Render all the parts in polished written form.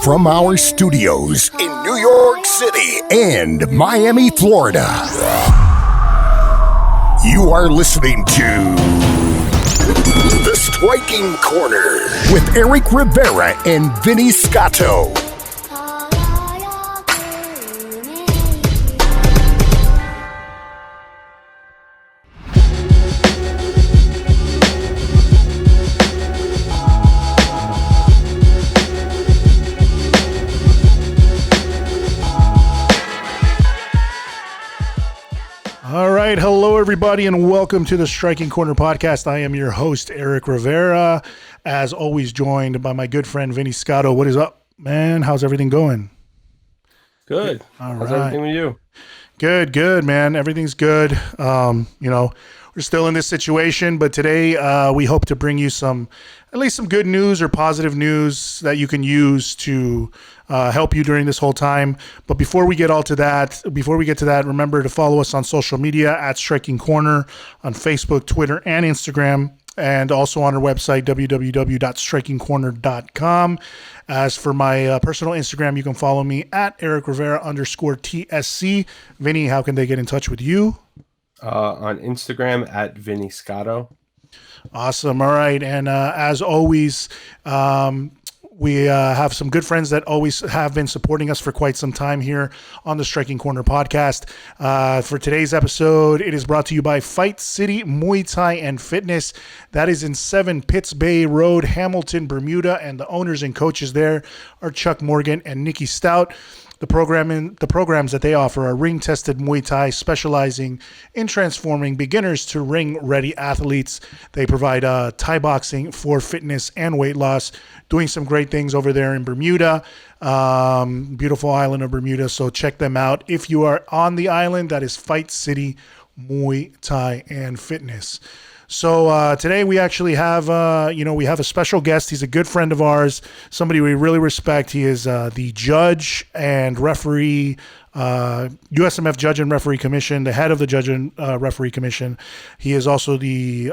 from our studios in New York City and Miami, Florida. You are listening to The Striking Corner with Eric Rivera and Vinny Scotto. All right. Hello, everybody, and welcome to the Striking Corner podcast. I am your host, Eric Rivera, as always joined by my good friend, Vinny Scotto. What is up, man? How's everything going? Good. How's everything with you? Good, man. Everything's good. We're still in this situation, but today we hope to bring you at least some good news or positive news that you can use to help you during this whole time. But before we get to that, remember to follow us on social media at Striking Corner on Facebook, Twitter, and Instagram, and also on our website, www.strikingcorner.com. As for my personal Instagram, you can follow me at Eric Rivera_TSC. Vinny, how can they get in touch with you? On Instagram at Vinny Scotto. Awesome. All right. And as always, we have some good friends that always have been supporting us for quite some time here on the Striking Corner podcast. For today's episode, it is brought to you by Fight City Muay Thai and Fitness. That is in 7 Pitts Bay Road, Hamilton, Bermuda. And the owners and coaches there are Chuck Morgan and Nikki Stout. The programs that they offer are ring-tested Muay Thai, specializing in transforming beginners to ring-ready athletes. They provide Thai boxing for fitness and weight loss, doing some great things over there in Bermuda, beautiful island of Bermuda. So check them out. If you are on the island, that is Fight City Muay Thai and Fitness. So today we actually have, we have a special guest. He's a good friend of ours, somebody we really respect. He is the judge and referee, USMF Judge and Referee Commission, the head of the Judge and Referee Commission. He is also the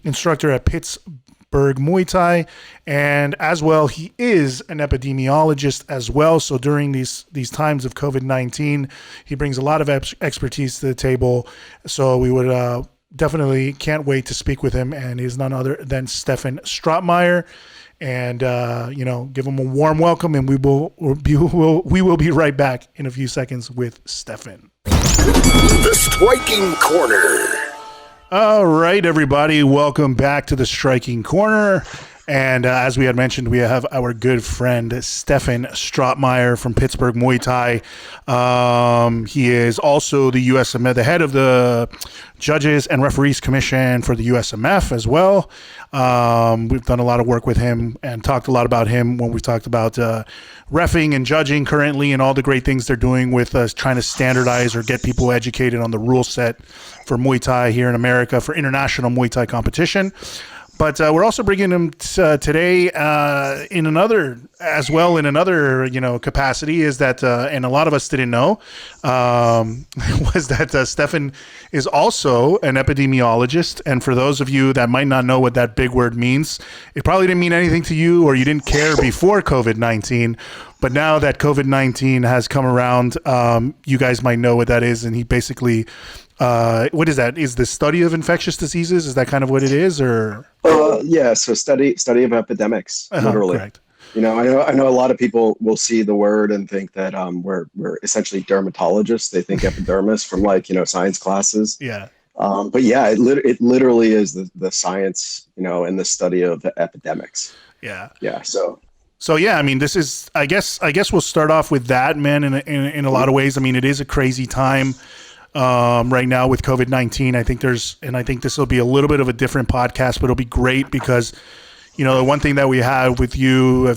instructor at Pittsburgh Muay Thai, and as well, he is an epidemiologist as well. So during these times of COVID-19, he brings a lot of expertise to the table. So we would definitely can't wait to speak with him, and he's none other than Stefan Strotmeyer. And give him a warm welcome, and we will be right back in a few seconds with Stefan. The Striking Corner. All right, everybody, welcome back to the Striking Corner. And as we had mentioned, we have our good friend Stefan Strotmeyer from Pittsburgh Muay Thai. He is also the USMF, the head of the Judges and Referees Commission for the USMF as well. We've done a lot of work with him and talked a lot about him when we talked about reffing and judging currently and all the great things they're doing with us, trying to standardize or get people educated on the rule set for Muay Thai here in America for international Muay Thai competition. But we're also bringing him today in another capacity, is that, and a lot of us didn't know, was that Stefan is also an epidemiologist. And for those of you that might not know what that big word means, it probably didn't mean anything to you, or you didn't care before COVID-19. But now that COVID-19 has come around, you guys might know what that is. And he basically... what is that? Is the study of infectious diseases? Is that kind of what it is, or? Yeah. So study of epidemics, literally. Correct. I know a lot of people will see the word and think that we're essentially dermatologists. They think epidermis from science classes. Yeah. But yeah, it literally is the science, and the study of the epidemics. Yeah. Yeah. So yeah, I mean, this is, I guess we'll start off with that, man. In a lot of ways, I mean, it is a crazy time. Right now with COVID-19, I think this will be a little bit of a different podcast, but it'll be great because, the one thing that we have with you,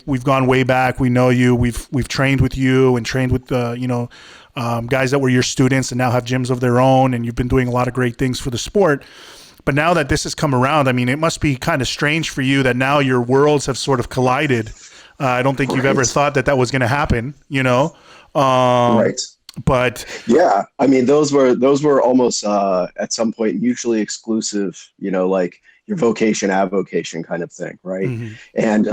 we've gone way back. We know you. We've trained with you and trained with guys that were your students and now have gyms of their own, and you've been doing a lot of great things for the sport. But now that this has come around, I mean, it must be kind of strange for you that now your worlds have sort of collided. I don't think you've ever thought that was going to happen. Right. But yeah, I mean, those were almost at some point mutually exclusive, your vocation, avocation kind of thing, right? Mm-hmm. And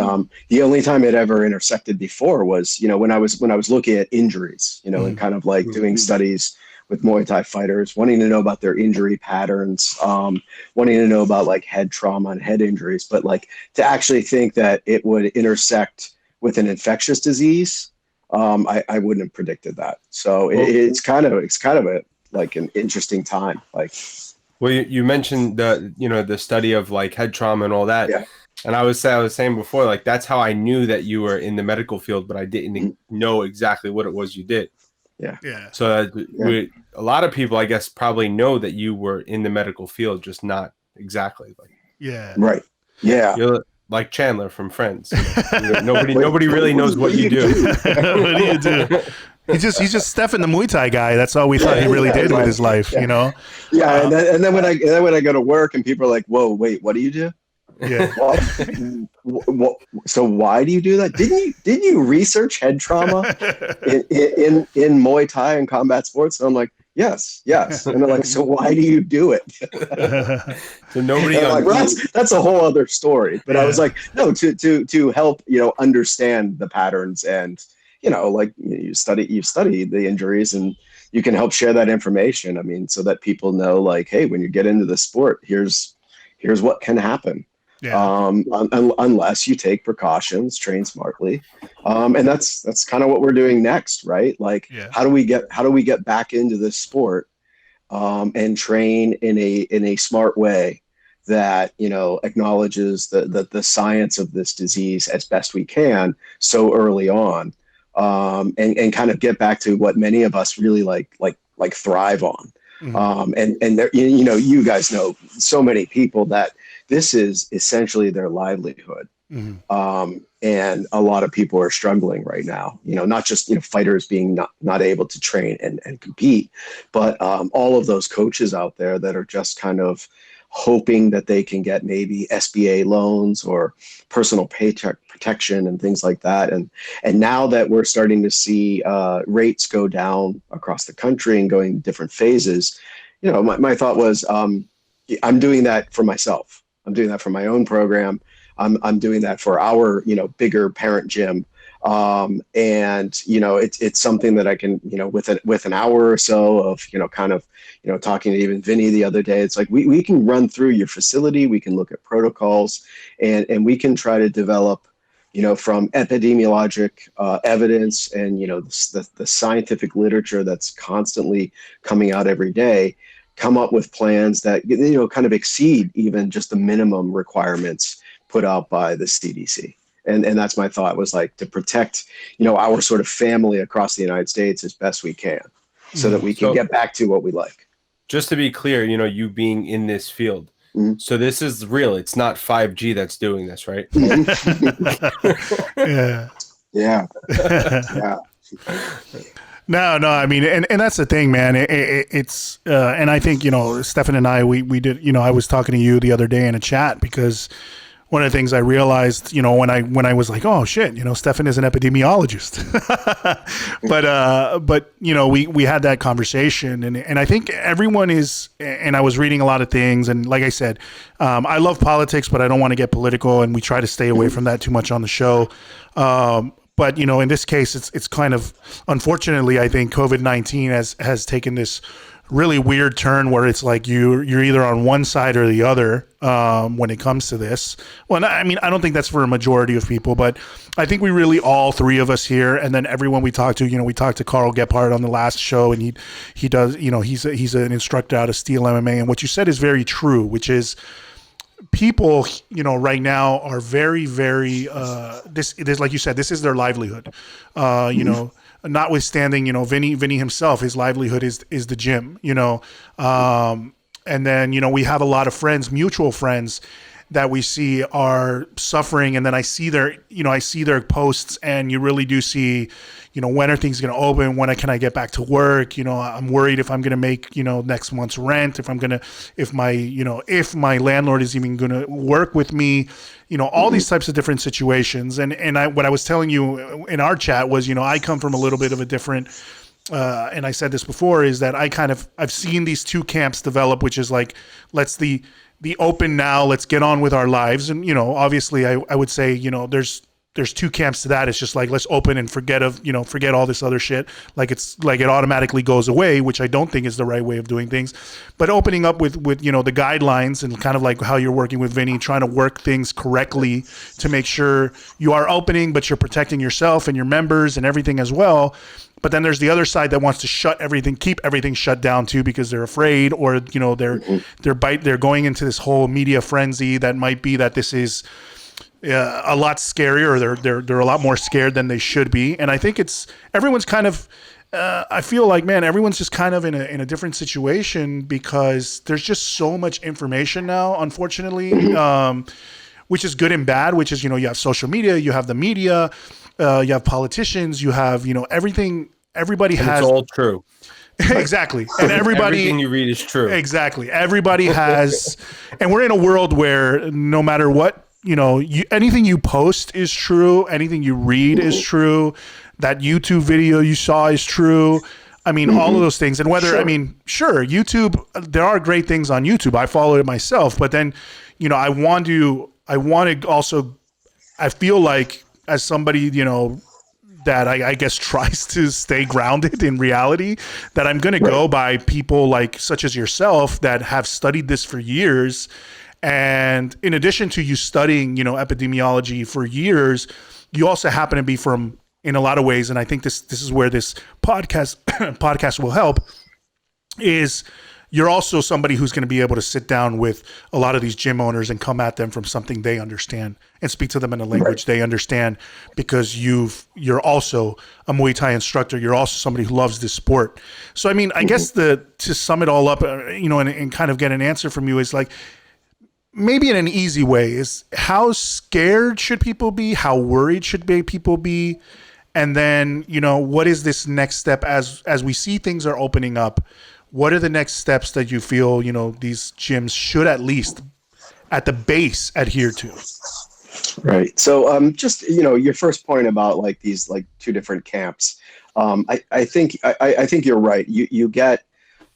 the only time it ever intersected before was, when I was looking at injuries, Mm-hmm. and kind of like doing studies with Muay Thai fighters, wanting to know about their injury patterns, wanting to know about like head trauma and head injuries, but like to actually think that it would intersect with an infectious disease, I wouldn't have predicted that. So it's kind of a like an interesting time. Like, well, you mentioned the study of like head trauma and all that. Yeah. And I was saying before, like, that's how I knew that you were in the medical field, but I didn't know exactly what it was you did. Yeah. So a lot of people, I guess, probably know that you were in the medical field, just not exactly. Like, Right. Yeah. You're like Chandler from Friends. Nobody really knows what you do. What do you do? He's just Stefan the Muay Thai guy. That's all we thought he really did with his life, Yeah, and then when I go to work and people are like, "Whoa, wait, what do you do?" Yeah. So why do you do that? Didn't you research head trauma in Muay Thai and combat sports? And I'm like, yes. And they're like, so why do you do it? So nobody. Like, well, that's a whole other story. But I was like, no, to help understand the patterns and like you study the injuries and you can help share that information. I mean, so that people know, like, hey, when you get into the sport, here's what can happen. Yeah. Unless you take precautions, train smartly, and that's kind of what we're doing next, right? Like, how do we get back into this sport and train in a smart way that acknowledges the science of this disease as best we can so early on, and kind of get back to what many of us really like thrive on. Mm-hmm. And there, you guys know so many people that this is essentially their livelihood. Mm-hmm. And a lot of people are struggling right now, not just, fighters being not able to train and compete, but all of those coaches out there that are just kind of hoping that they can get maybe SBA loans or personal paycheck protection and things like that. And now that we're starting to see rates go down across the country and going different phases, my thought was, I'm doing that for myself. I'm doing that for my own program. I'm doing that for our, bigger parent gym. And, it's something that I can, with an hour or so of, kind of, talking to even Vinny the other day, it's like, we can run through your facility. We can look at protocols and we can try to develop, from epidemiologic evidence and, the scientific literature that's constantly coming out every day, come up with plans that, kind of exceed even just the minimum requirements put out by the CDC. And that's my thought, was like to protect, our sort of family across the United States as best we can so that we can get back to what we like. Just to be clear, you being in this field. Mm-hmm. So this is real. It's not 5G that's doing this, right? Yeah. No, I mean, and that's the thing, man. It's and I think, Stefan and I, we did, I was talking to you the other day in a chat because one of the things I realized, when I was like, oh shit, Stefan is an epidemiologist, but we had that conversation and I think everyone is, and I was reading a lot of things. And like I said, I love politics, but I don't want to get political and we try to stay away from that too much on the show. But, in this case, it's kind of, unfortunately, I think COVID-19 has taken this really weird turn where it's like you're either on one side or the other when it comes to this. Well, I mean, I don't think that's for a majority of people, but I think we really, all three of us here, and then everyone we talked to, we talked to Carl Gephardt on the last show, and he does, he's an instructor out of Steel MMA, and what you said is very true, which is, people, right now are very, very, this, like you said, this is their livelihood. Notwithstanding, Vinny himself, his livelihood is the gym, and then, we have a lot of friends, mutual friends that we see are suffering. And then I see their posts and you really do see, when are things going to open? When can I get back to work? I'm worried if I'm going to make, next month's rent, if my landlord is even going to work with me, all these types of different situations. And what I was telling you in our chat was, I come from a little bit of a different, and I said this before, is that I've seen these two camps develop, which is like, let's the the open now, let's get on with our lives. And, obviously I would say, there's two camps to that. It's just like, let's open and forget all this other shit. Like it's like it automatically goes away, which I don't think is the right way of doing things. But opening up with the guidelines and kind of like how you're working with Vinny, trying to work things correctly to make sure you are opening, but you're protecting yourself and your members and everything as well. But then there's the other side that wants to keep everything shut down too, because they're afraid, or they're going into this whole media frenzy that might be that this is a lot scarier, or they're a lot more scared than they should be. And I think everyone's kind of I feel like, man, everyone's just kind of in a different situation, because there's just so much information now, unfortunately, which is good and bad. Which is, you have social media, you have the media, you have politicians, you have everything. Everybody has. It's all true. Exactly. And everything you read is true. Exactly. Everybody has, and we're in a world where no matter what, anything you post is true. Anything you read is true. That YouTube video you saw is true. I mean, all of those things. And whether, sure, YouTube, there are great things on YouTube. I follow it myself, but then, I want to also, I feel like as somebody, that I guess tries to stay grounded in reality, that I'm going to go by people like such as yourself that have studied this for years. And in addition to you studying, epidemiology for years, you also happen to be from, in a lot of ways, and I think this is where this podcast will help, is you're also somebody who's going to be able to sit down with a lot of these gym owners and come at them from something they understand and speak to them in a language they understand, because you're also a Muay Thai instructor. You're also somebody who loves this sport. So, I guess to sum it all up, and kind of get an answer from you is like, maybe in an easy way, is how scared should people be? How worried should people be? And then, what is this next step as we see things are opening up? What are the next steps that you feel, these gyms should at least at the base adhere to? Right. So just, your first point about like these like two different camps. I think you're right. You get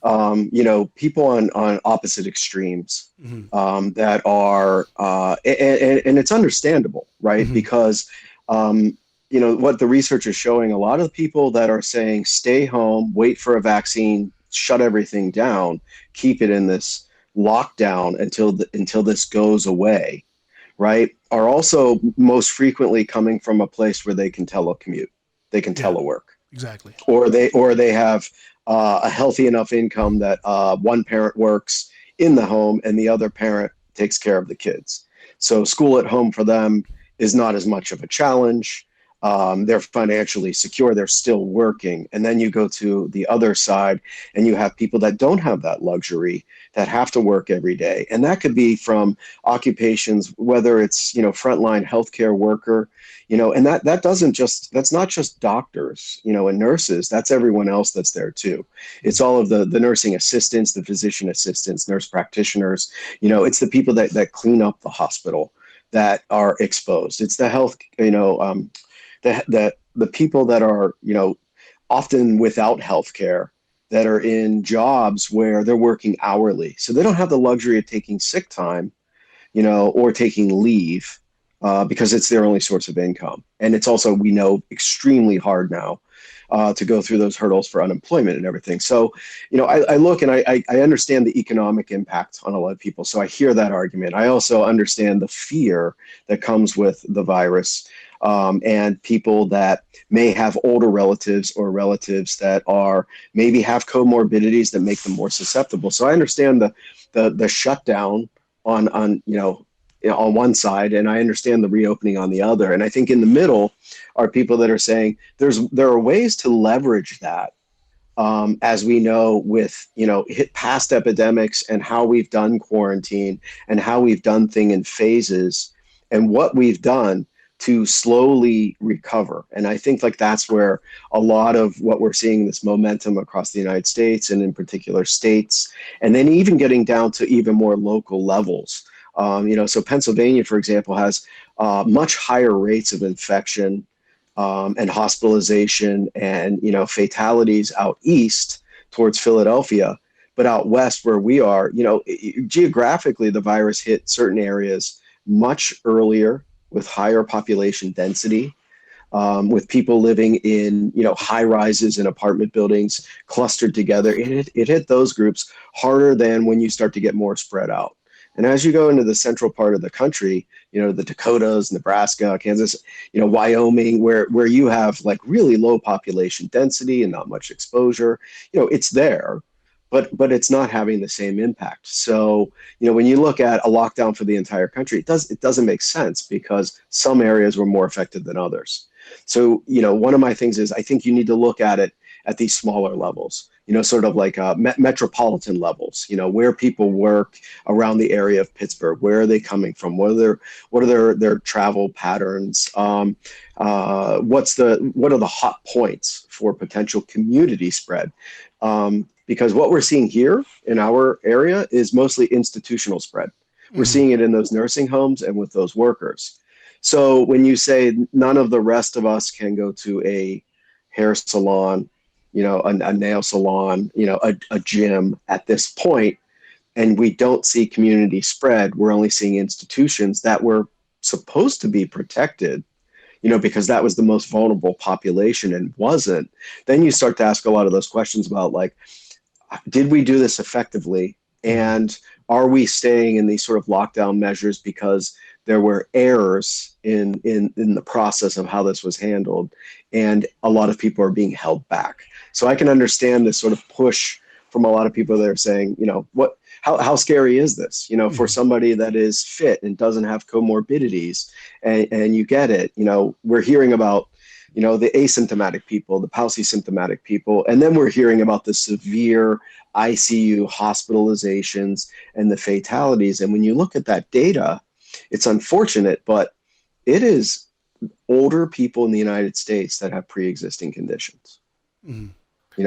people on opposite extremes that are and it's understandable, right? Mm-hmm. Because what the research is showing, a lot of the people that are saying stay home, wait for a vaccine, shut everything down, keep it in this lockdown until this goes away, right, are also most frequently coming from a place where they can telecommute, they can telework, exactly, or they have a healthy enough income that one parent works in the home and the other parent takes care of the kids. So school at home for them is not as much of a challenge. They're financially secure, they're still working. And then you go to the other side and you have people that don't have that luxury, that have to work every day. And that could be from occupations, whether it's, frontline healthcare worker, and that's not just doctors, and nurses, that's everyone else that's there too. It's all of the nursing assistants, the physician assistants, nurse practitioners, it's the people that clean up the hospital that are exposed. It's the health, the people that are, often without health care, that are in jobs where they're working hourly. So they don't have the luxury of taking sick time, or taking leave because it's their only source of income. And it's also, we know, extremely hard now to go through those hurdles for unemployment and everything. So, I look and I understand the economic impact on a lot of people. So I hear that argument. I also understand the fear that comes with the virus. And people that may have older relatives or relatives that are maybe have comorbidities that make them more susceptible. So I understand the shutdown on one side, and I understand the reopening on the other. And I think in the middle are people that are saying there are ways to leverage that, as we know with past epidemics and how we've done quarantine and how we've done things in phases and what we've done to slowly recover. And I think like that's where a lot of what we're seeing, this momentum across the United States and in particular states, and then even getting down to even more local levels. So Pennsylvania, for example, has much higher rates of infection and hospitalization and, fatalities out east towards Philadelphia. But out west where we are, geographically, the virus hit certain areas much earlier with higher population density, with people living in, high rises in apartment buildings clustered together. It hit those groups harder than when you start to get more spread out. And as you go into the central part of the country, the Dakotas, Nebraska, Kansas, Wyoming, where you have like really low population density and not much exposure, it's there, but it's not having the same impact. So, when you look at a lockdown for the entire country, it doesn't make sense because some areas were more affected than others. So, one of my things is I think you need to look at it at these smaller levels, sort of like metropolitan levels, where people work around the area of Pittsburgh. Where are they coming from? What are their travel patterns? What are the hot points for potential community spread? Because what we're seeing here in our area is mostly institutional spread. We're seeing it in those nursing homes and with those workers. So when you say none of the rest of us can go to a hair salon, a nail salon, a gym at this point, and we don't see community spread, we're only seeing institutions that were supposed to be protected, because that was the most vulnerable population and wasn't. Then you start to ask a lot of those questions about like, did we do this effectively? And are we staying in these sort of lockdown measures because there were errors in the process of how this was handled, and a lot of people are being held back? So I can understand this sort of push from a lot of people that are saying, how scary is this, for somebody that is fit and doesn't have comorbidities, and you get it, we're hearing about, the asymptomatic people, the paucisymptomatic people, and then we're hearing about the severe ICU hospitalizations and the fatalities. And when you look at that data, it's unfortunate, but it is older people in the United States that have pre-existing conditions.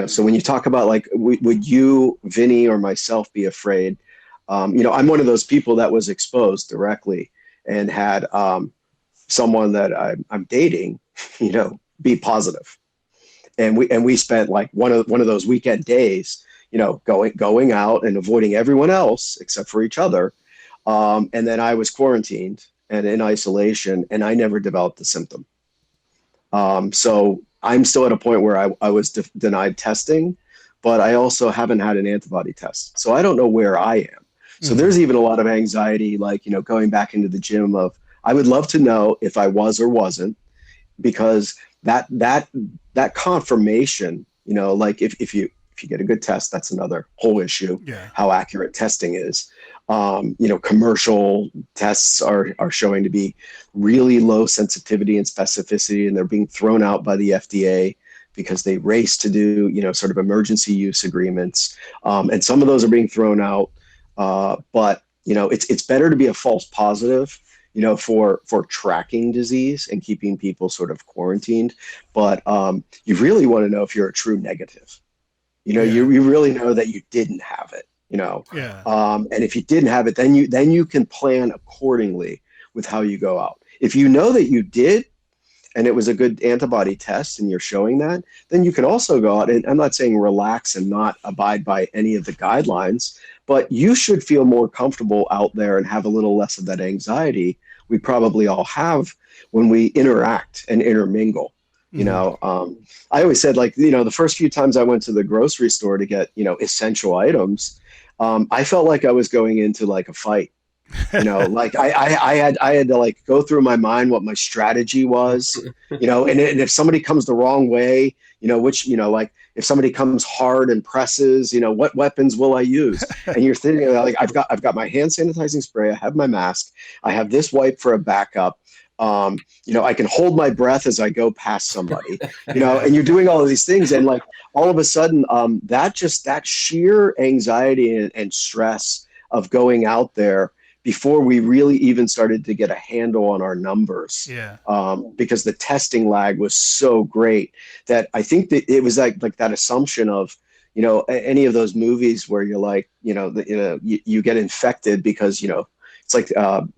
So when you talk about like, would you, Vinny, or myself be afraid? I'm one of those people that was exposed directly and had someone that I'm dating, be positive. And we spent like one of those weekend days, going out and avoiding everyone else except for each other. And then I was quarantined and in isolation, and I never developed a symptom. So I'm still at a point where I was denied testing, but I also haven't had an antibody test. So I don't know where I am. So there's even a lot of anxiety, like, going back into the gym of, I would love to know if I was or wasn't, because that confirmation, like if you get a good test, that's another whole issue, how accurate testing is. Commercial tests are showing to be really low sensitivity and specificity, and they're being thrown out by the FDA because they race to do, sort of emergency use agreements. And some of those are being thrown out. But it's better to be a false positive, for tracking disease and keeping people sort of quarantined. But you really want to know if you're a true negative. You really know that you didn't have it. And if you didn't have it, then you can plan accordingly with how you go out. If you know that you did, and it was a good antibody test and you're showing that, then you can also go out, and I'm not saying relax and not abide by any of the guidelines, but you should feel more comfortable out there and have a little less of that anxiety we probably all have when we interact and intermingle. I always said, like, the first few times I went to the grocery store to get, essential items, I felt like I was going into like a fight. Like I had to like go through my mind what my strategy was, and if somebody comes the wrong way, like if somebody comes hard and presses, what weapons will I use? And you're thinking like, I've got my hand sanitizing spray, I have my mask, I have this wipe for a backup. I can hold my breath as I go past somebody, and you're doing all of these things. And like, all of a sudden, that sheer anxiety and stress of going out there before we really even started to get a handle on our numbers. Because the testing lag was so great that I think that it was like that assumption of, any of those movies where you're like, you get infected because, it's like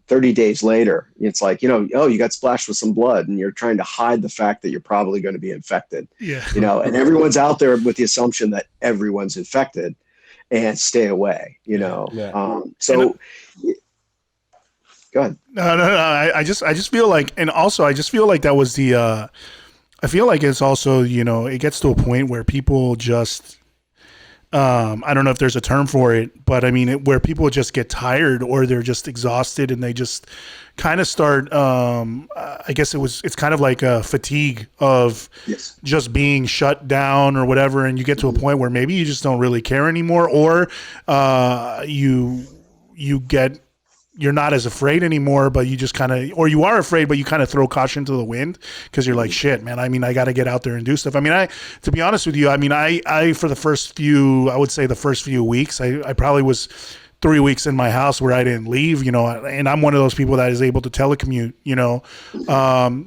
30 days later, it's like, you got splashed with some blood, and you're trying to hide the fact that you're probably going to be infected. And everyone's out there with the assumption that everyone's infected. and stay away, you know? Yeah. So go ahead. No. I just feel like, and also I just feel like that was I feel like it's also, you know, it gets to a point where people just, I don't know if there's a term for it, but I mean, where people just get tired or they're just exhausted and they just kind of start, I guess it's kind of like a fatigue of just being shut down or whatever. And you get to a point where maybe you just don't really care anymore, or you're not as afraid anymore, but you just kind of, or you are afraid, but you kind of throw caution to the wind because you're like, shit, man, I mean, I got to get out there and do stuff. I mean, to be honest with you, I mean, I for the first few weeks, I probably was 3 weeks in my house where I didn't leave, you know, and I'm one of those people that is able to telecommute, you know,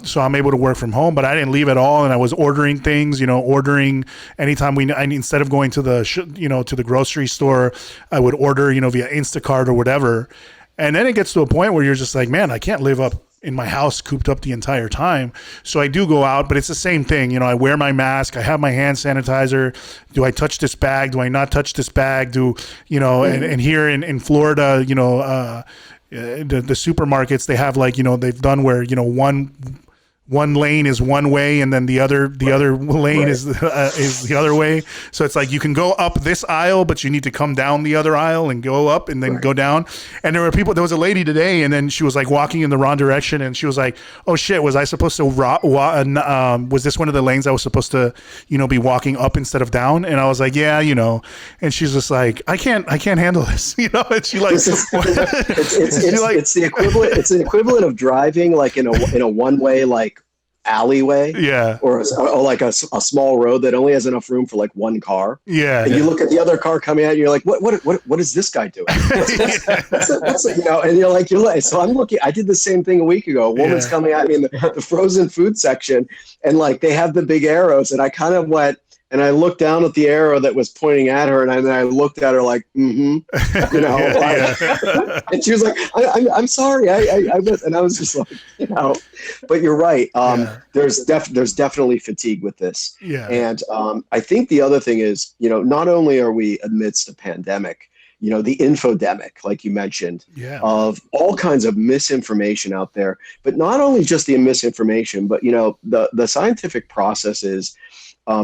so I'm able to work from home, but I didn't leave at all. And I was ordering things, you know, ordering anytime instead of going to the grocery store, I would order, you know, via Instacart or whatever. And then it gets to a point where you're just like, man, I can't live up in my house cooped up the entire time. So I do go out, but it's the same thing. You know, I wear my mask, I have my hand sanitizer. Do I touch this bag? Do I not touch this bag? And here in Florida, you know, the supermarkets, they have like, you know, they've done where, you know, one lane is one way and then the other lane is the other way. So it's like you can go up this aisle, but you need to come down the other aisle and go up and then go down. And there was a lady today, and then she was like walking in the wrong direction, and she was like, "Oh shit, was I supposed to was this one of the lanes I was supposed to, you know, be walking up instead of down?" And I was like, "Yeah, you know." And she's just like, "I can't handle this," you know. And she like, it's the equivalent. It's the equivalent of driving like in a one way like alleyway, or like a small road that only has enough room for like one car. And you look at the other car coming at you, you're like, what is this guy doing? That's you know, and you're like, so I'm looking. I did the same thing a week ago. A woman's coming at me in the frozen food section, and like they have the big arrows, and I kind of went. And I looked down at the arrow that was pointing at her, and then I looked at her like, you know, and she was like, I'm sorry, I was, and I was just like, you know, but you're right. There's definitely fatigue with this. And I think the other thing is, you know, not only are we amidst a pandemic, you know, the infodemic, like you mentioned, of all kinds of misinformation out there, but not only just the misinformation, but, you know, the scientific process is,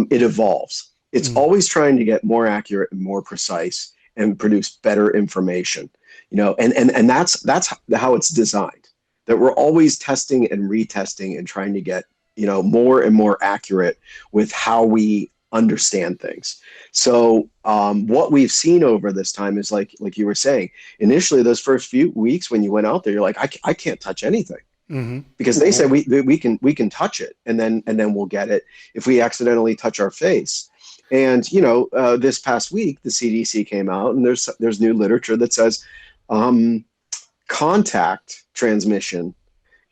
it evolves. It's always trying to get more accurate and more precise and produce better information, you know, and that's how it's designed, that we're always testing and retesting and trying to get, you know, more and more accurate with how we understand things. So what we've seen over this time is like you were saying, initially those first few weeks when you went out there, you're like, I can't touch anything. Because they said we can touch it and then we'll get it if we accidentally touch our face. And you know, this past week the CDC came out and there's new literature that says contact transmission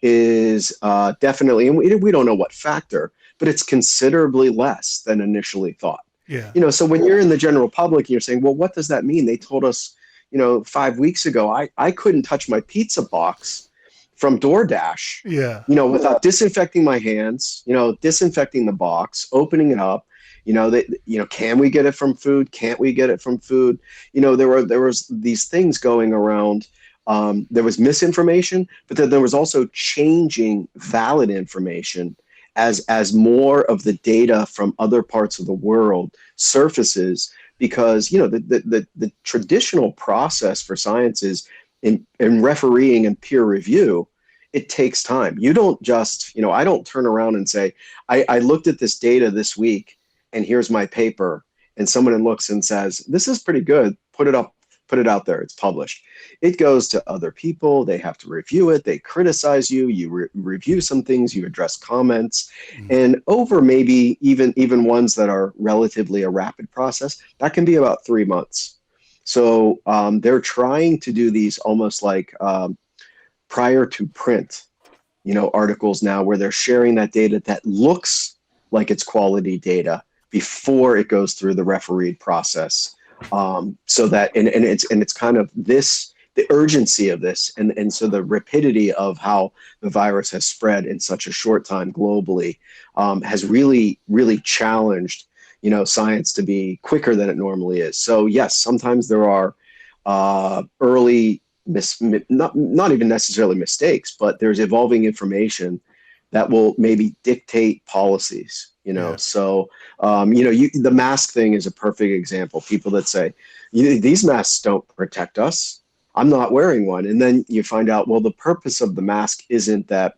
is definitely, and we don't know what factor, but it's considerably less than initially thought. You know, so when you're in the general public, you're saying, well, what does that mean? They told us, you know, 5 weeks ago I couldn't touch my pizza box from DoorDash, you know, without disinfecting my hands, you know, disinfecting the box, opening it up, you know, can we get it from food? Can't we get it from food? You know, there was these things going around. There was misinformation, but then there was also changing valid information as more of the data from other parts of the world surfaces, because, you know, the traditional process for science is in refereeing and peer review. It takes time. You don't just, you know, I don't turn around and say, I looked at this data this week and here's my paper. And someone looks and says, this is pretty good. Put it out there. It's published. It goes to other people. They have to review it. They criticize you. You review some things. You address comments. And over maybe even ones that are relatively a rapid process, that can be about 3 months. So they're trying to do these almost like prior to print, you know, articles now where they're sharing that data that looks like it's quality data before it goes through the refereed process. So that and it's kind of this, the urgency of this and so the rapidity of how the virus has spread in such a short time globally has really challenged, science to be quicker than it normally is. So yes, sometimes there are early not even necessarily mistakes, but there's evolving information that will maybe dictate policies. Yeah. So the mask thing is a perfect example. People that say these masks don't protect us, I'm not wearing one, and then you find out, well, the purpose of the mask isn't that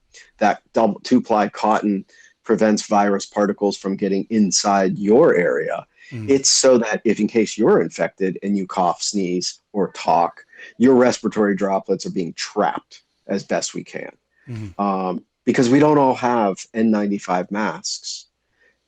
double two-ply cotton prevents virus particles from getting inside your area. It's so that if in case you're infected and you cough, sneeze, or talk, your respiratory droplets are being trapped as best we can. Because we don't all have N95 masks.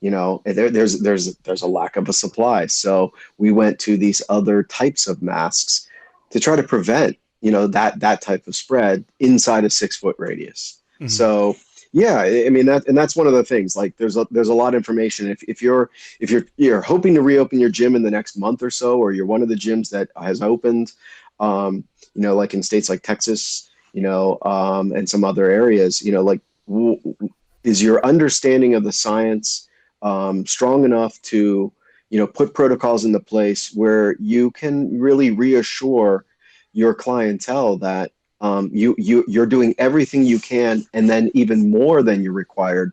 There's a lack of a supply. So we went to these other types of masks to try to prevent, that type of spread inside a 6-foot radius. So yeah, I mean that's one of the things. Like there's a lot of information. If you're hoping to reopen your gym in the next month or so, or you're one of the gyms that has opened, like in states like Texas, and some other areas, is your understanding of the science strong enough to, put protocols into place where you can really reassure your clientele that you're doing everything you can, and then even more than you're required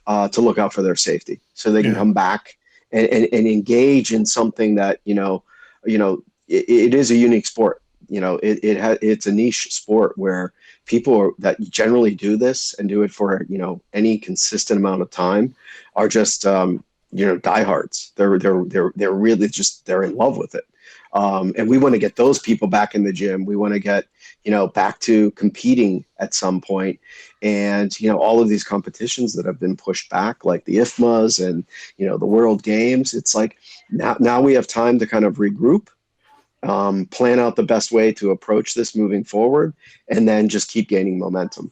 to look out for their safety, so they can come back and engage in something that it is a unique sport. It's a niche sport where people that generally do this and do it for any consistent amount of time are just diehards. They're really just they're in love with it. And we want to get those people back in the gym. We want to get, back to competing at some point. And, all of these competitions that have been pushed back, like the IFMAs and, the World Games, it's like now we have time to kind of regroup, plan out the best way to approach this moving forward, and then just keep gaining momentum.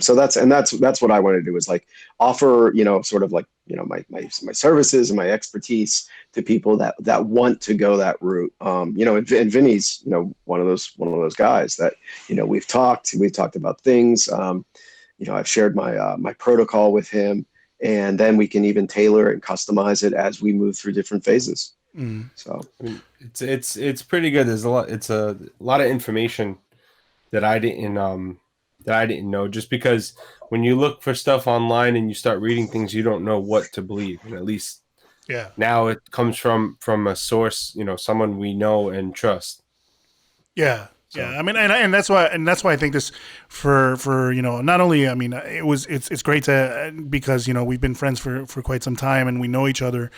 So that's what I want to do, is like offer, sort of like, my services and my expertise to people that want to go that route. And Vinny's, one of those guys that, we've talked about things. I've shared my protocol with him, and then we can even tailor and customize it as we move through different phases. So I mean, it's pretty good. There's a lot of information that I didn't know, just because when you look for stuff online and you start reading things, you don't know what to believe. And at least now it comes from a source, someone we know and trust. Yeah. So. Yeah, I mean, and that's why I think this for not only, I mean, it's great because we've been friends for quite some time and we know each other.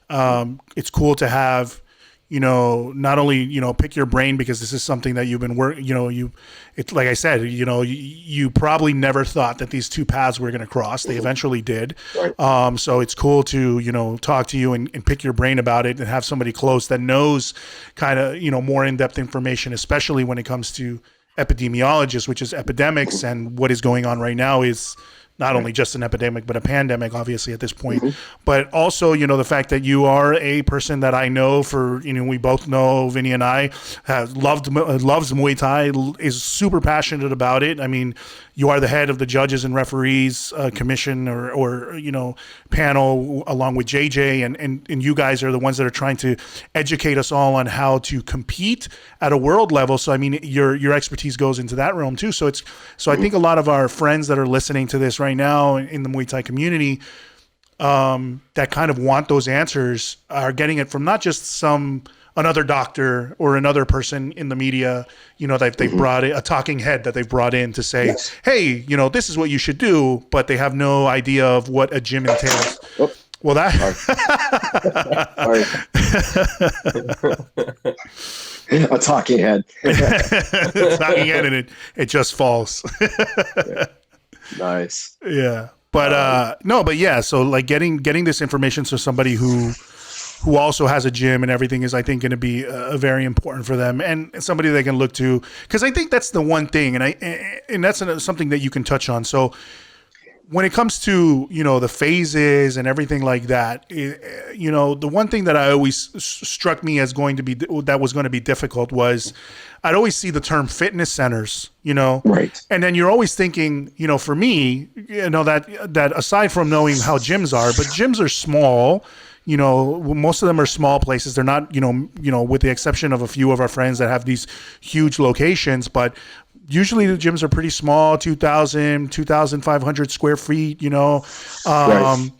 It's cool to have, not only, pick your brain, because this is something that you've been working, it's like I said, you probably never thought that these two paths were going to cross. They eventually did. So it's cool to, talk to you and pick your brain about it and have somebody close that knows kind of, more in-depth information, especially when it comes to epidemiologists, which is epidemics, and what is going on right now is not only just an epidemic, but a pandemic, obviously, at this point. But also, the fact that you are a person that I know we both know, Vinny and I, loves Muay Thai, is super passionate about it. I mean, you are the head of the judges and referees commission or panel, along with JJ, and you guys are the ones that are trying to educate us all on how to compete at a world level. So I mean, your expertise goes into that realm too. So I think a lot of our friends that are listening to this right now in the Muay Thai community, that kind of want those answers, are getting it from not just another doctor or another person in the media, that they've brought a talking head that they've brought in to say, hey, this is what you should do, but they have no idea of what a gym entails. Well, that a talking head, and it just falls. Nice. Yeah. But but yeah, so like getting this information to somebody who also has a gym and everything is, I think, going to be very important for them, and somebody they can look to, because I think that's the one thing, and that's something that you can touch on. So when it comes to, the phases and everything like that, the one thing that I always struck me as that was going to be difficult was I'd always see the term fitness centers, Right. and then you're always thinking, for me, that aside from knowing how gyms are, but gyms are small. Most of them are small places. They're not, with the exception of a few of our friends that have these huge locations, but usually the gyms are pretty small, 2,000, 2,500 square feet, Right.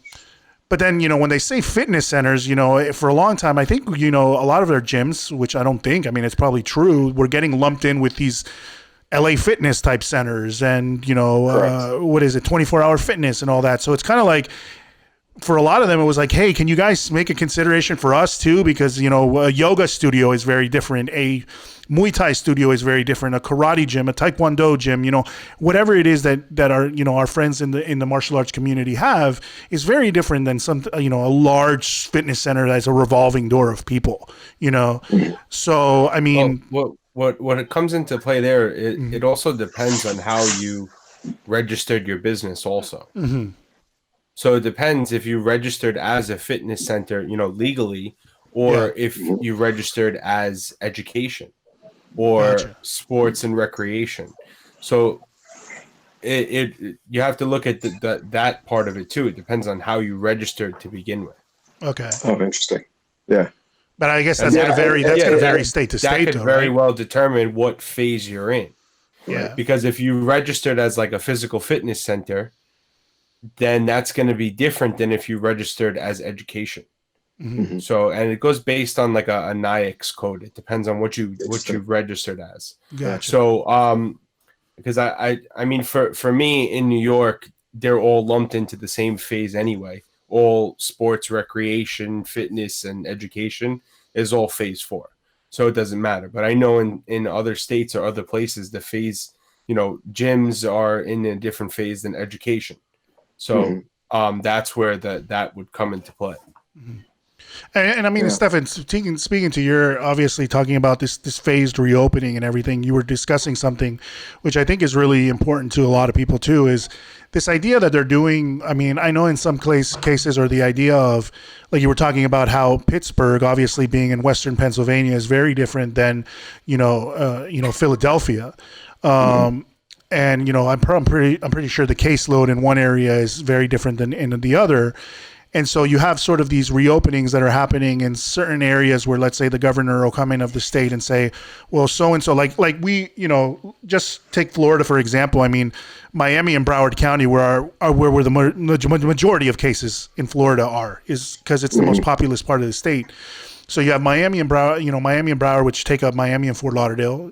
But then, when they say fitness centers, for a long time, I think, a lot of their gyms, which I don't think, it's probably true, were getting lumped in with these LA fitness type centers and, what is it, 24-hour fitness and all that. So it's kind of like, for a lot of them, it was like, hey, can you guys make a consideration for us too? Because, a yoga studio is very different. A Muay Thai studio is very different. A karate gym, a Taekwondo gym, whatever it is that our, our friends in the martial arts community have is very different than some, a large fitness center that's a revolving door of people, So, what it comes into play there, it also depends on how you registered your business also. Mm-hmm. So it depends if you registered as a fitness center, legally, or if you registered as education or sports and recreation. So it you have to look at that part of it too. It depends on how you registered to begin with. Okay. Oh, interesting. Yeah. But I guess that's going to vary. That's going to vary state to state. That could very well determine what phase you're in. Yeah. Because if you registered as like a physical fitness center, then that's going to be different than if you registered as education. Mm-hmm. So, and it goes based on like a NIAX code. It depends on what you registered as. Gotcha. So, because I mean, for me in New York, they're all lumped into the same phase anyway. All sports, recreation, fitness, and education is all phase 4. So it doesn't matter. But I know in other states or other places, the phase, gyms are in a different phase than education. So that's where that would come into play. Mm-hmm. And I mean, Stefan, speaking to your, obviously talking about this phased reopening and everything, you were discussing something which I think is really important to a lot of people too, is this idea that they're doing. I mean, I know in some cases, or the idea of, like you were talking about how Pittsburgh, obviously being in Western Pennsylvania, is very different than, Philadelphia. And I'm pretty sure the caseload in one area is very different than in the other, and so you have sort of these reopenings that are happening in certain areas where, let's say, the governor will come in of the state and say, well, so and so, like we, just take Florida for example. I mean, Miami and Broward County, where the majority of cases in Florida is because it's the most populous part of the state. So you have Miami and Broward, which take up Miami and Fort Lauderdale.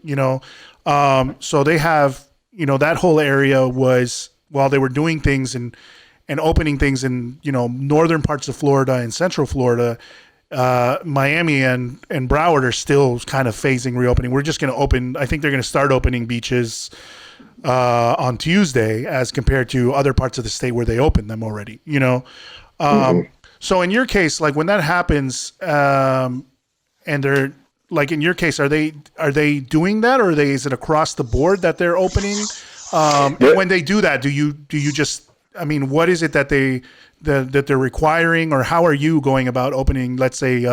So they have. That whole area was, while they were doing things and opening things in, northern parts of Florida and central Florida, Miami and Broward are still kind of phasing reopening. We're just going to open, I think they're going to start opening beaches on Tuesday as compared to other parts of the state where they opened them already, So in your case, like when that happens and they're, like in your case, are they doing that, or is it across the board that they're opening? And when they do that, do you just? I mean, what is it that they're requiring, or how are you going about opening? Let's say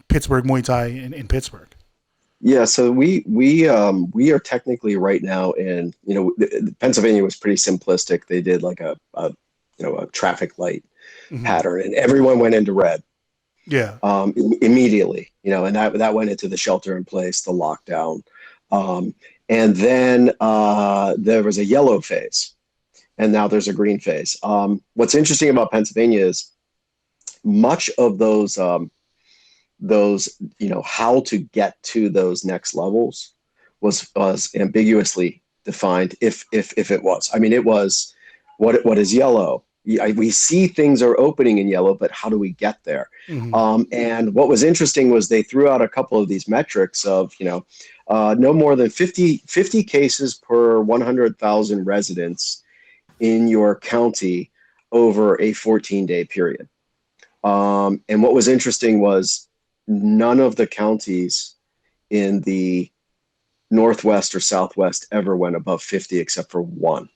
Pittsburgh Muay Thai in Pittsburgh. Yeah, so we are technically right now in Pennsylvania was pretty simplistic. They did like a traffic light pattern, and everyone went into red. Yeah. Immediately, and that went into the shelter in place, the lockdown. And then there was a yellow phase, and now there's a green phase. What's interesting about Pennsylvania is much of those, how to get to those next levels was ambiguously defined. If it was, I mean, it was what is yellow. We see things are opening in yellow, but how do we get there? And what was interesting was they threw out a couple of these metrics of, no more than 50 cases per 100,000 residents in your county over a 14-day period. And what was interesting was none of the counties in the Northwest or Southwest ever went above 50 except for one.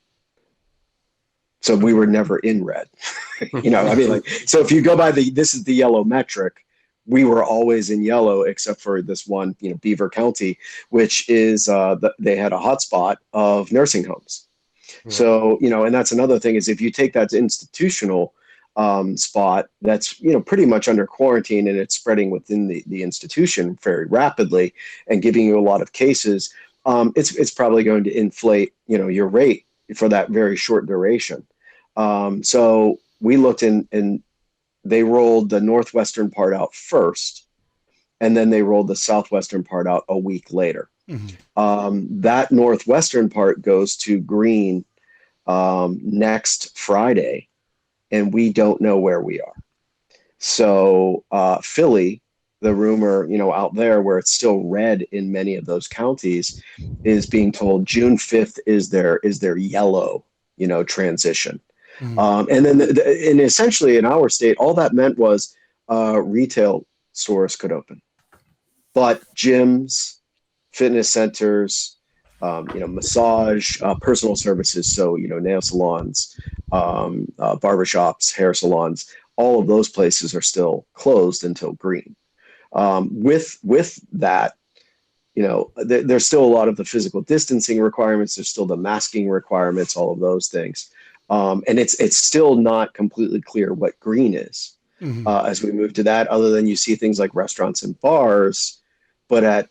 So we were never in red. I mean, like, so if you go by this is the yellow metric, we were always in yellow except for this one, Beaver County, which is they had a hotspot of nursing homes. Yeah. So, and that's another thing is if you take that institutional spot that's, pretty much under quarantine and it's spreading within the institution very rapidly and giving you a lot of cases, it's probably going to inflate, your rate for that very short duration. So we looked and they rolled the northwestern part out first, and then they rolled the southwestern part out a week later. Mm-hmm. That northwestern part goes to green next Friday, and we don't know where we are. So Philly, the rumor, out there where it's still red in many of those counties, is being told June 5th is their yellow, transition. Mm-hmm. And then, and essentially in our state, all that meant was retail stores could open, but gyms, fitness centers, massage, personal services. So, nail salons, barbershops, hair salons, all of those places are still closed until green. With that, there's still a lot of the physical distancing requirements. There's still the masking requirements, all of those things. And it's still not completely clear what green is as we move to that, other than you see things like restaurants and bars, but at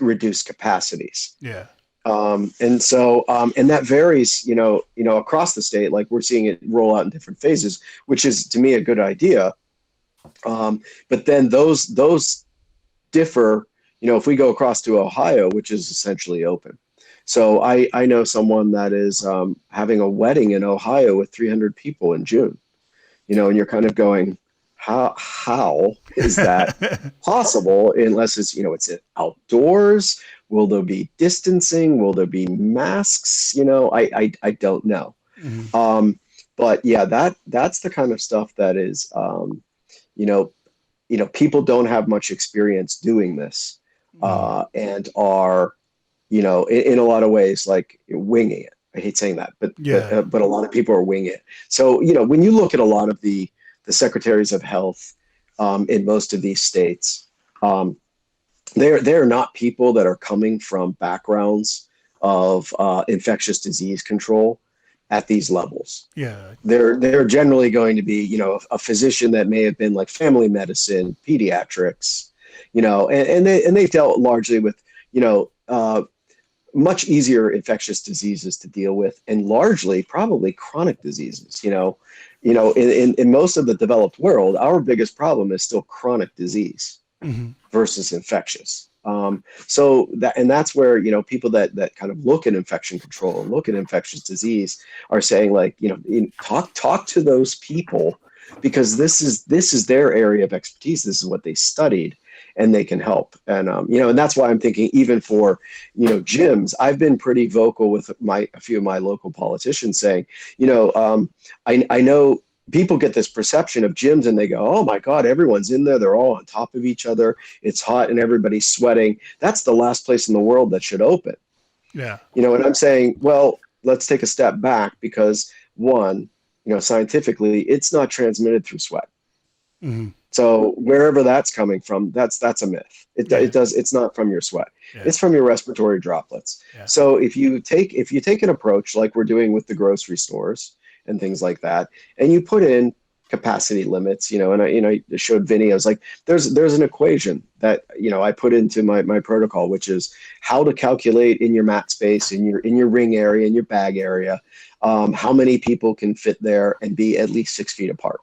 reduced capacities. Yeah. And so, and that varies, across the state, like we're seeing it roll out in different phases, which is to me a good idea. But then those differ, if we go across to Ohio, which is essentially open. So I know someone that is having a wedding in Ohio with 300 people in June, and you're kind of going, how is that possible? Unless it's, it's outdoors. Will there be distancing? Will there be masks? I don't know. Mm-hmm. But yeah, that's the kind of stuff that is, people don't have much experience doing this and are, in a lot of ways, like winging it. I hate saying that, but a lot of people are winging it. So, when you look at a lot of the secretaries of health in most of these states, they're not people that are coming from backgrounds of infectious disease control at these levels. Yeah, they're generally going to be, a physician that may have been like family medicine, pediatrics, and they've dealt largely with, much easier infectious diseases to deal with, and largely probably chronic diseases. In most of the developed world, our biggest problem is still chronic disease versus infectious. So that's where, people that kind of look at infection control and look at infectious disease are saying, like, talk to those people, because this is their area of expertise. This is what they studied, and they can help. And, and that's why I'm thinking even for, gyms, I've been pretty vocal with a few of my local politicians saying, I know people get this perception of gyms and they go, oh my God, everyone's in there. They're all on top of each other. It's hot and everybody's sweating. That's the last place in the world that should open. Yeah. And I'm saying, well, let's take a step back, because one, scientifically, it's not transmitted through sweat. Mm-hmm. So wherever that's coming from, that's a myth. It's not from your sweat. Yeah. It's from your respiratory droplets. Yeah. So if you take an approach like we're doing with the grocery stores and things like that, and you put in capacity limits, and I showed Vinny, I was like, there's an equation that, I put into my protocol, which is how to calculate in your mat space, in your ring area, in your bag area, how many people can fit there and be at least 6 feet apart.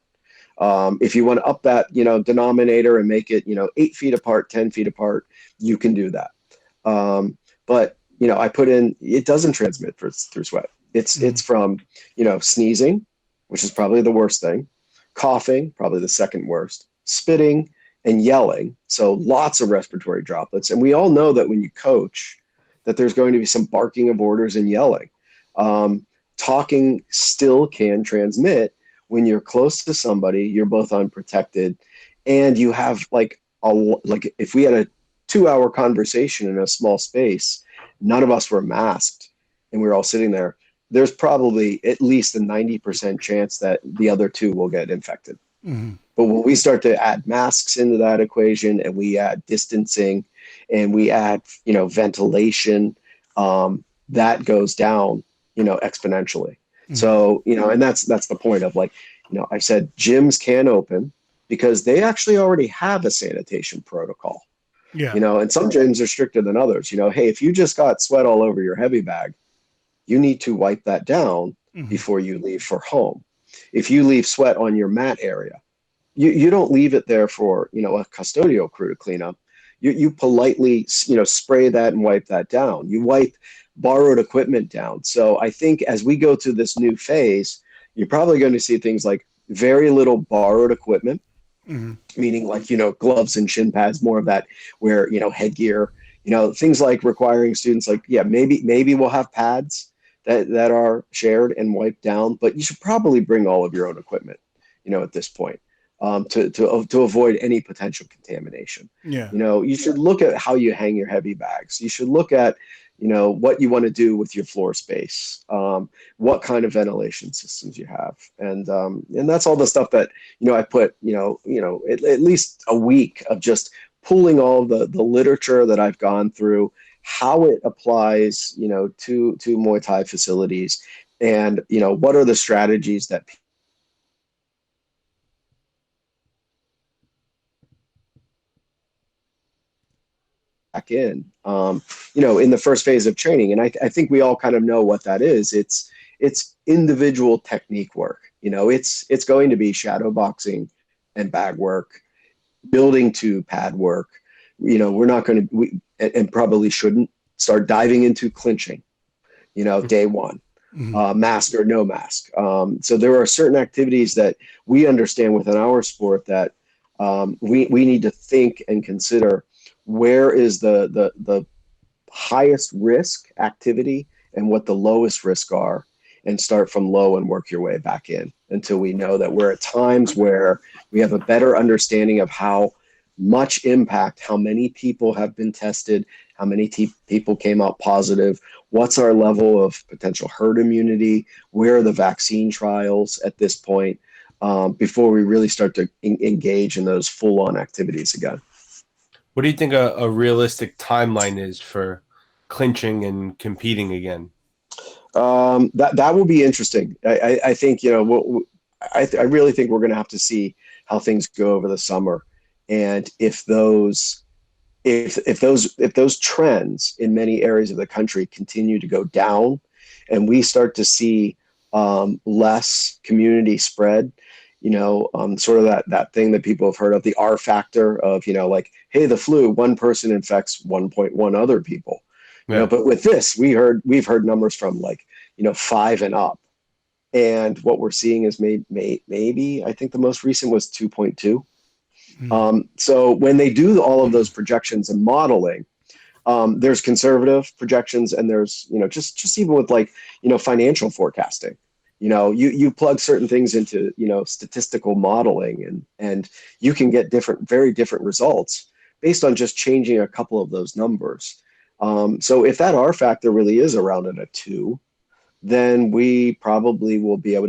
If you want to up that, denominator and make it, 8 feet apart, 10 feet apart, you can do that. But, I put in, it doesn't transmit through sweat. It's from, sneezing, which is probably the worst thing, coughing, probably the second worst, spitting, and yelling. So lots of respiratory droplets. And we all know that when you coach, that there's going to be some barking of orders and yelling. Talking still can transmit. When you're close to somebody, you're both unprotected, and you have like if we had a 2-hour conversation in a small space, none of us were masked, and we were all sitting there. there's probably at least a 90% chance that the other two will get infected. Mm-hmm. But when we start to add masks into that equation, and we add distancing, and we add, ventilation, that goes down, exponentially. Mm-hmm. So, and that's the point of, like, I said gyms can open because they actually already have a sanitation protocol. Yeah. And some gyms are stricter than others. Hey, if you just got sweat all over your heavy bag, you need to wipe that down before you leave for home. If you leave sweat on your mat area, you don't leave it there for, a custodial crew to clean up. You politely, spray that and wipe that down. You wipe borrowed equipment down. So I think as we go through this new phase, you're probably going to see things like very little borrowed equipment, meaning like, gloves and shin pads, more of that, where, headgear, things like requiring students, like, maybe we'll have pads that are shared and wiped down, but you should probably bring all of your own equipment, at this point, to avoid any potential contamination. Yeah. You should look at how you hang your heavy bags. You should look at, what you want to do with your floor space, what kind of ventilation systems you have. And that's all the stuff that, I put, at least a week of just pulling all the literature that I've gone through, how it applies, to Muay Thai facilities, and, what are the strategies that back in, in the first phase of training. And I think we all kind of know what that is. It's individual technique work. It's going to be shadow boxing and bag work, building to pad work. We're not going to, and probably shouldn't start diving into clinching, day one, mask or no mask. So there are certain activities that we understand within our sport that we need to think and consider. Where is the highest risk activity and what the lowest risk are, and start from low and work your way back in until we know that we're at times where we have a better understanding of how much impact, how many people have been tested, how many people came out positive, what's our level of potential herd immunity, where are the vaccine trials at this point, before we really start to engage in those full-on activities again. What do you think a realistic timeline is for clinching and competing again? That will be interesting. I think, I really think we're going to have to see how things go over the summer, and if those trends in many areas of the country continue to go down, and we start to see less community spread. Sort of that thing that people have heard of, the R factor of, like, hey, the flu, one person infects 1.1 other people. Yeah. But with this, we've heard numbers from, like, 5 and up. And what we're seeing is maybe I think the most recent was 2.2. So when they do all of those projections and modeling, there's conservative projections, and there's, just even with, like, financial forecasting. You plug certain things into, statistical modeling, and you can get very different results based on just changing a couple of those numbers. So if that R factor really is around at a 2, then we probably will be able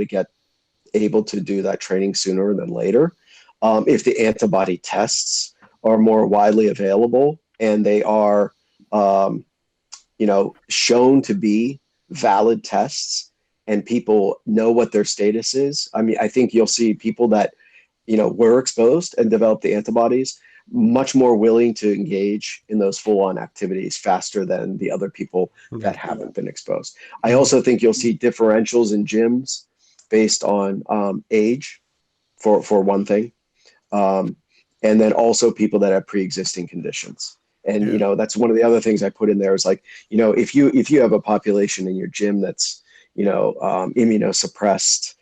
to do that training sooner than later. If the antibody tests are more widely available, and they are, shown to be valid tests, and people know what their status is. I mean, I think you'll see people that, were exposed and developed the antibodies much more willing to engage in those full-on activities faster than the other people that haven't been exposed. I also think you'll see differentials in gyms based on age, for one thing, and then also people that have pre-existing conditions. And that's one of the other things I put in there is, like, if you have a population in your gym that's immunosuppressed,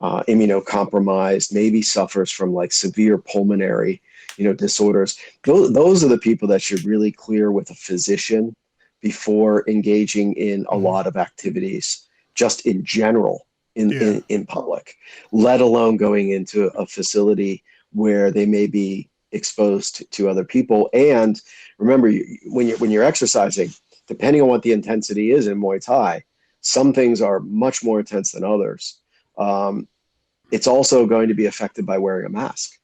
immunocompromised, maybe suffers from, like, severe pulmonary, disorders. Those are the people that should really clear with a physician before engaging in a lot of activities, just in general, in public, let alone going into a facility where they may be exposed to other people. And remember, when you're exercising, depending on what the intensity is in Muay Thai, Some things are much more intense than others. It's also going to be affected by wearing a mask.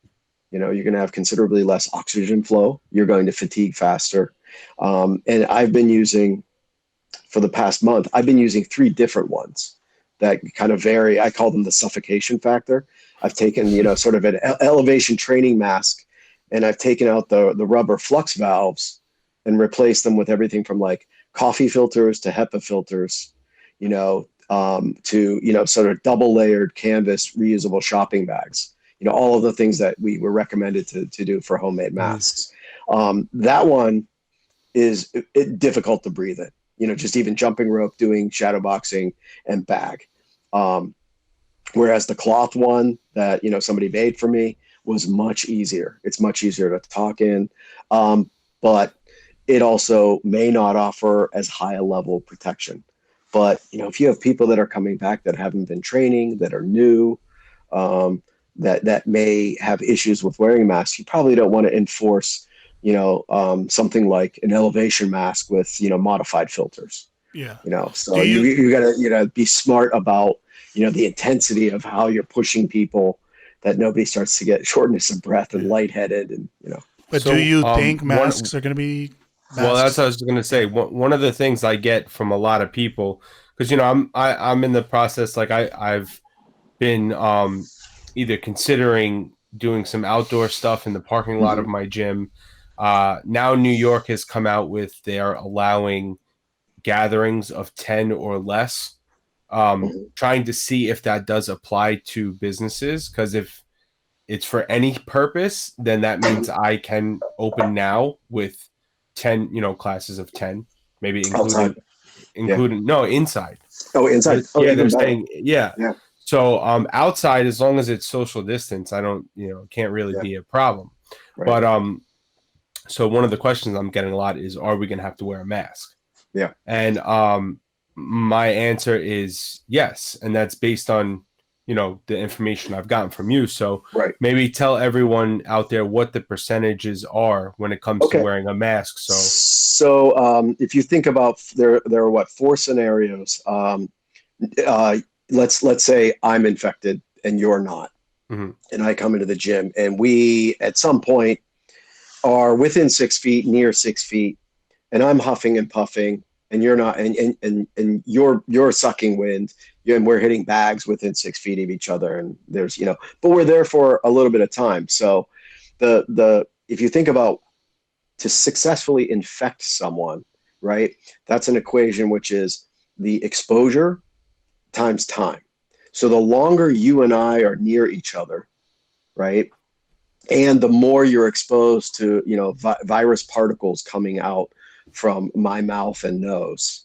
You're going to have considerably less oxygen flow. You're going to fatigue faster. And I've been using, for the past month, I've been using 3 different ones that kind of vary. I call them the suffocation factor. I've taken, sort of an elevation training mask, and I've taken out the rubber flux valves and replaced them with everything from like coffee filters to HEPA filters, to, sort of double layered canvas reusable shopping bags. All of the things that we were recommended to do for homemade masks. That one is difficult to breathe in, just even jumping rope, doing shadow boxing and bag. Whereas the cloth one that, somebody made for me was much easier. It's much easier to talk in, but it also may not offer as high a level of protection. But, if you have people that are coming back that haven't been training, that are new, that may have issues with wearing masks, you probably don't want to enforce, something like an elevation mask with, modified filters. Yeah. So you gotta be smart about, the intensity of how you're pushing people, that nobody starts to get shortness of breath and lightheaded, and But So, do you think masks are going to be masks? Well, that's what I was going to say. One of the things I get from a lot of people, because I'm in the process. Like I've been either considering doing some outdoor stuff in the parking lot of my gym. Now New York has come out with they're allowing gatherings of 10 or less. Trying to see if that does apply to businesses, because if it's for any purpose, then that means I can open now with 10, classes of 10, maybe outside. no, inside. Oh, inside. Yeah, Even they're better. saying, yeah. So outside, as long as it's social distance, I don't, can't really be a problem. Right. But so one of the questions I'm getting a lot is, are we going to have to wear a mask? Yeah. And my answer is yes, and that's based on the information I've gotten from you. So maybe tell everyone out there what the percentages are when it comes to wearing a mask. So if you think about, there are what, 4 scenarios. Let's say I'm infected and you're not, and I come into the gym, and we at some point are within 6 feet, near 6 feet, and I'm huffing and puffing, and you're not, and you're sucking wind, and we're hitting bags within 6 feet of each other, and there's, but we're there for a little bit of time. So if you think about, to successfully infect someone, right, that's an equation which is the exposure times time. So the longer you and I are near each other, right, and the more you're exposed to, virus particles coming out from my mouth and nose,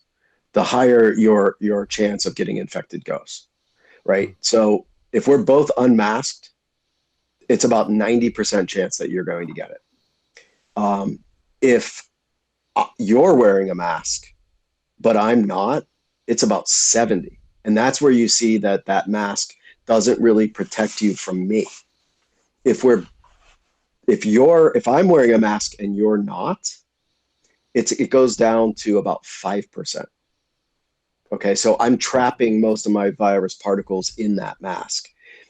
the higher your chance of getting infected goes, right? So if we're both unmasked, it's about 90% chance that you're going to get it. If you're wearing a mask, but I'm not, it's about 70. And that's where you see that mask doesn't really protect you from me. If I'm wearing a mask and you're not, it goes down to about 5%. Okay, so I'm trapping most of my virus particles in that mask.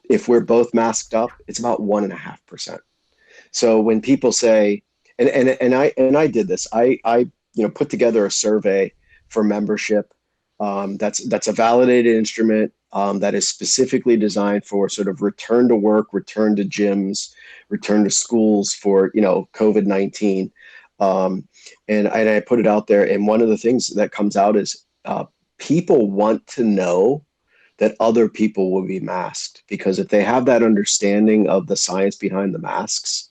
If we're both masked up, it's about 1.5%. So when people say, and I did this, I put together a survey for membership. That's a validated instrument that is specifically designed for sort of return to work, return to gyms, return to schools for COVID-19. And I put it out there, and one of the things that comes out is people want to know that other people will be masked, because if they have that understanding of the science behind the masks,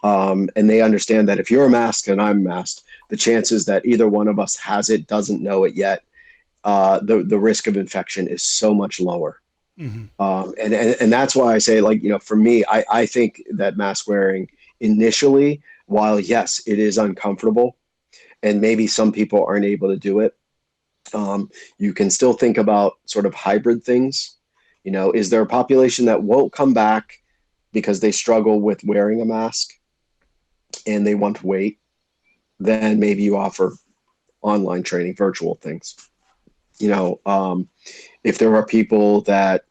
and they understand that if you're masked and I'm masked, the chances that either one of us has it, doesn't know it yet, the risk of infection is so much lower. And that's why I say, for me, I think that mask wearing initially, while yes, it is uncomfortable, and maybe some people aren't able to do it, you can still think about sort of hybrid things. Is there a population that won't come back because they struggle with wearing a mask and they want to wait? Then maybe you offer online training, virtual things. you know, if there are people that,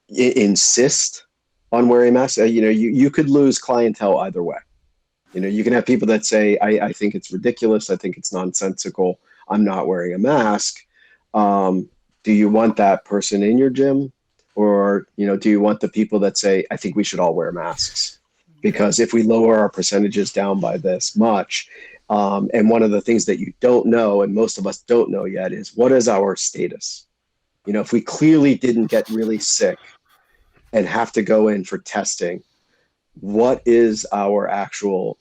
insist on wearing masks, you could lose clientele either way. You can have people that say, I think it's ridiculous. I think it's nonsensical. I'm not wearing a mask. Do you want that person in your gym? Or, do you want the people that say, I think we should all wear masks? Because if we lower our percentages down by this much, and one of the things that you don't know, and most of us don't know yet, is what is our status? If we clearly didn't get really sick and have to go in for testing, what is our actual,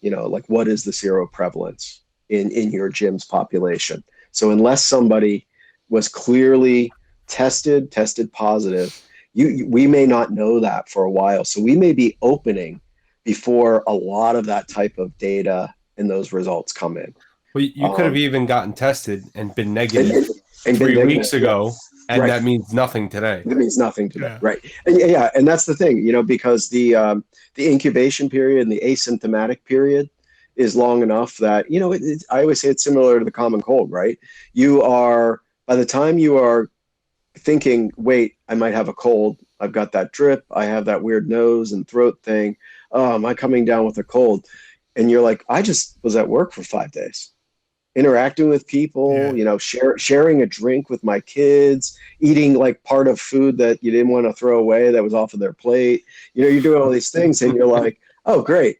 what is the seroprevalence in your gym's population? So unless somebody was clearly tested positive, we may not know that for a while. So we may be opening before a lot of that type of data and those results come in. Well, you could have even gotten tested and been negative and 3 weeks ago, and right. That means nothing today. It means nothing today, right? And that's the thing, because the incubation period and the asymptomatic period is long enough that I always say it's similar to the common cold, right? By the time you are thinking, wait, I might have a cold. I've got that drip. I have that weird nose and throat thing. Oh, am I coming down with a cold? And you're like, I just was at work for 5 days, interacting with people, sharing a drink with my kids, eating like part of food that you didn't want to throw away that was off of their plate. You're doing all these things and you're like, oh, great.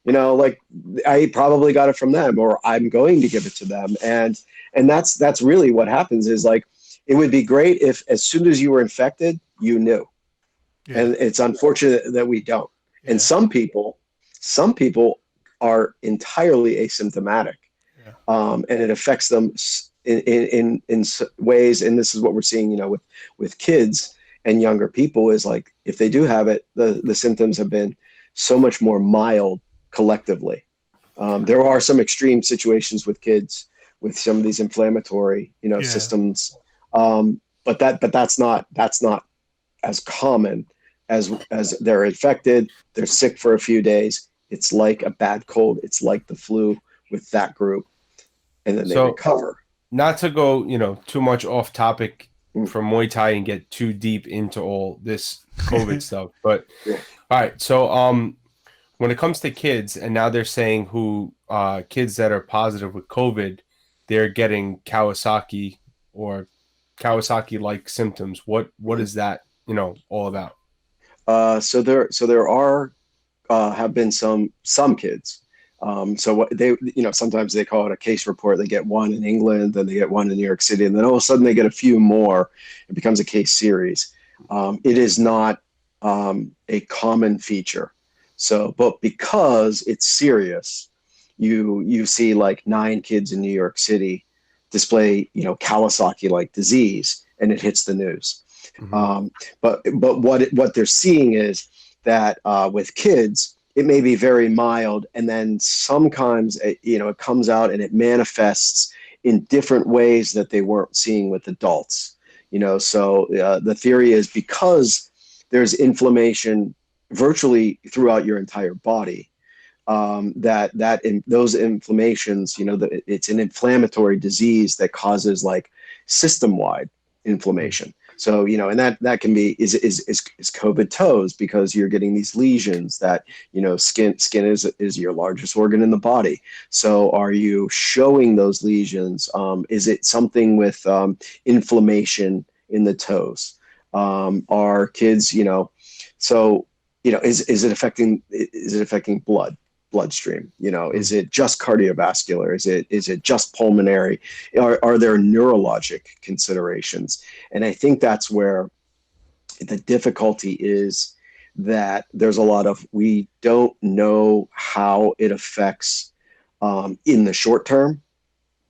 Like I probably got it from them, or I'm going to give it to them. And that's really what happens is like, it would be great if as soon as you were infected, you knew. Yeah. And it's unfortunate that we don't. Yeah. And some people are entirely asymptomatic. Yeah. And it affects them in ways, and this is what we're seeing, with kids and younger people, is like, if they do have it, the symptoms have been so much more mild collectively. There are some extreme situations with kids with some of these inflammatory, systems. But that's not as common as they're infected, they're sick for a few days. It's like a bad cold. It's like the flu with that group, and then they recover. Not to go, too much off topic from Muay Thai and get too deep into all this COVID stuff, but all right. So, when it comes to kids, and now they're saying kids that are positive with COVID, they're getting Kawasaki or Kawasaki-like symptoms. What is that, all about? So there are have been some kids. So what they, sometimes they call it a case report. They get one in England, then they get one in New York City, and then all of a sudden they get a few more. It becomes a case series. It is not a common feature. So, but because it's serious, you see like 9 kids in New York City display, Kawasaki-like disease, and it hits the news. Mm-hmm. But what they're seeing is that with kids, it may be very mild, and then sometimes it comes out and it manifests in different ways that they weren't seeing with adults. So the theory is because there's inflammation virtually throughout your entire body, those inflammations, it's an inflammatory disease that causes like system-wide inflammation. So, and that can be is COVID toes, because you're getting these lesions that, skin is your largest organ in the body. So are you showing those lesions? Is it something with inflammation in the toes? Are kids, is it affecting bloodstream? Is it just cardiovascular? Is it just pulmonary? Are there neurologic considerations? And I think that's where the difficulty is, that there's a lot of, we don't know how it affects in the short term.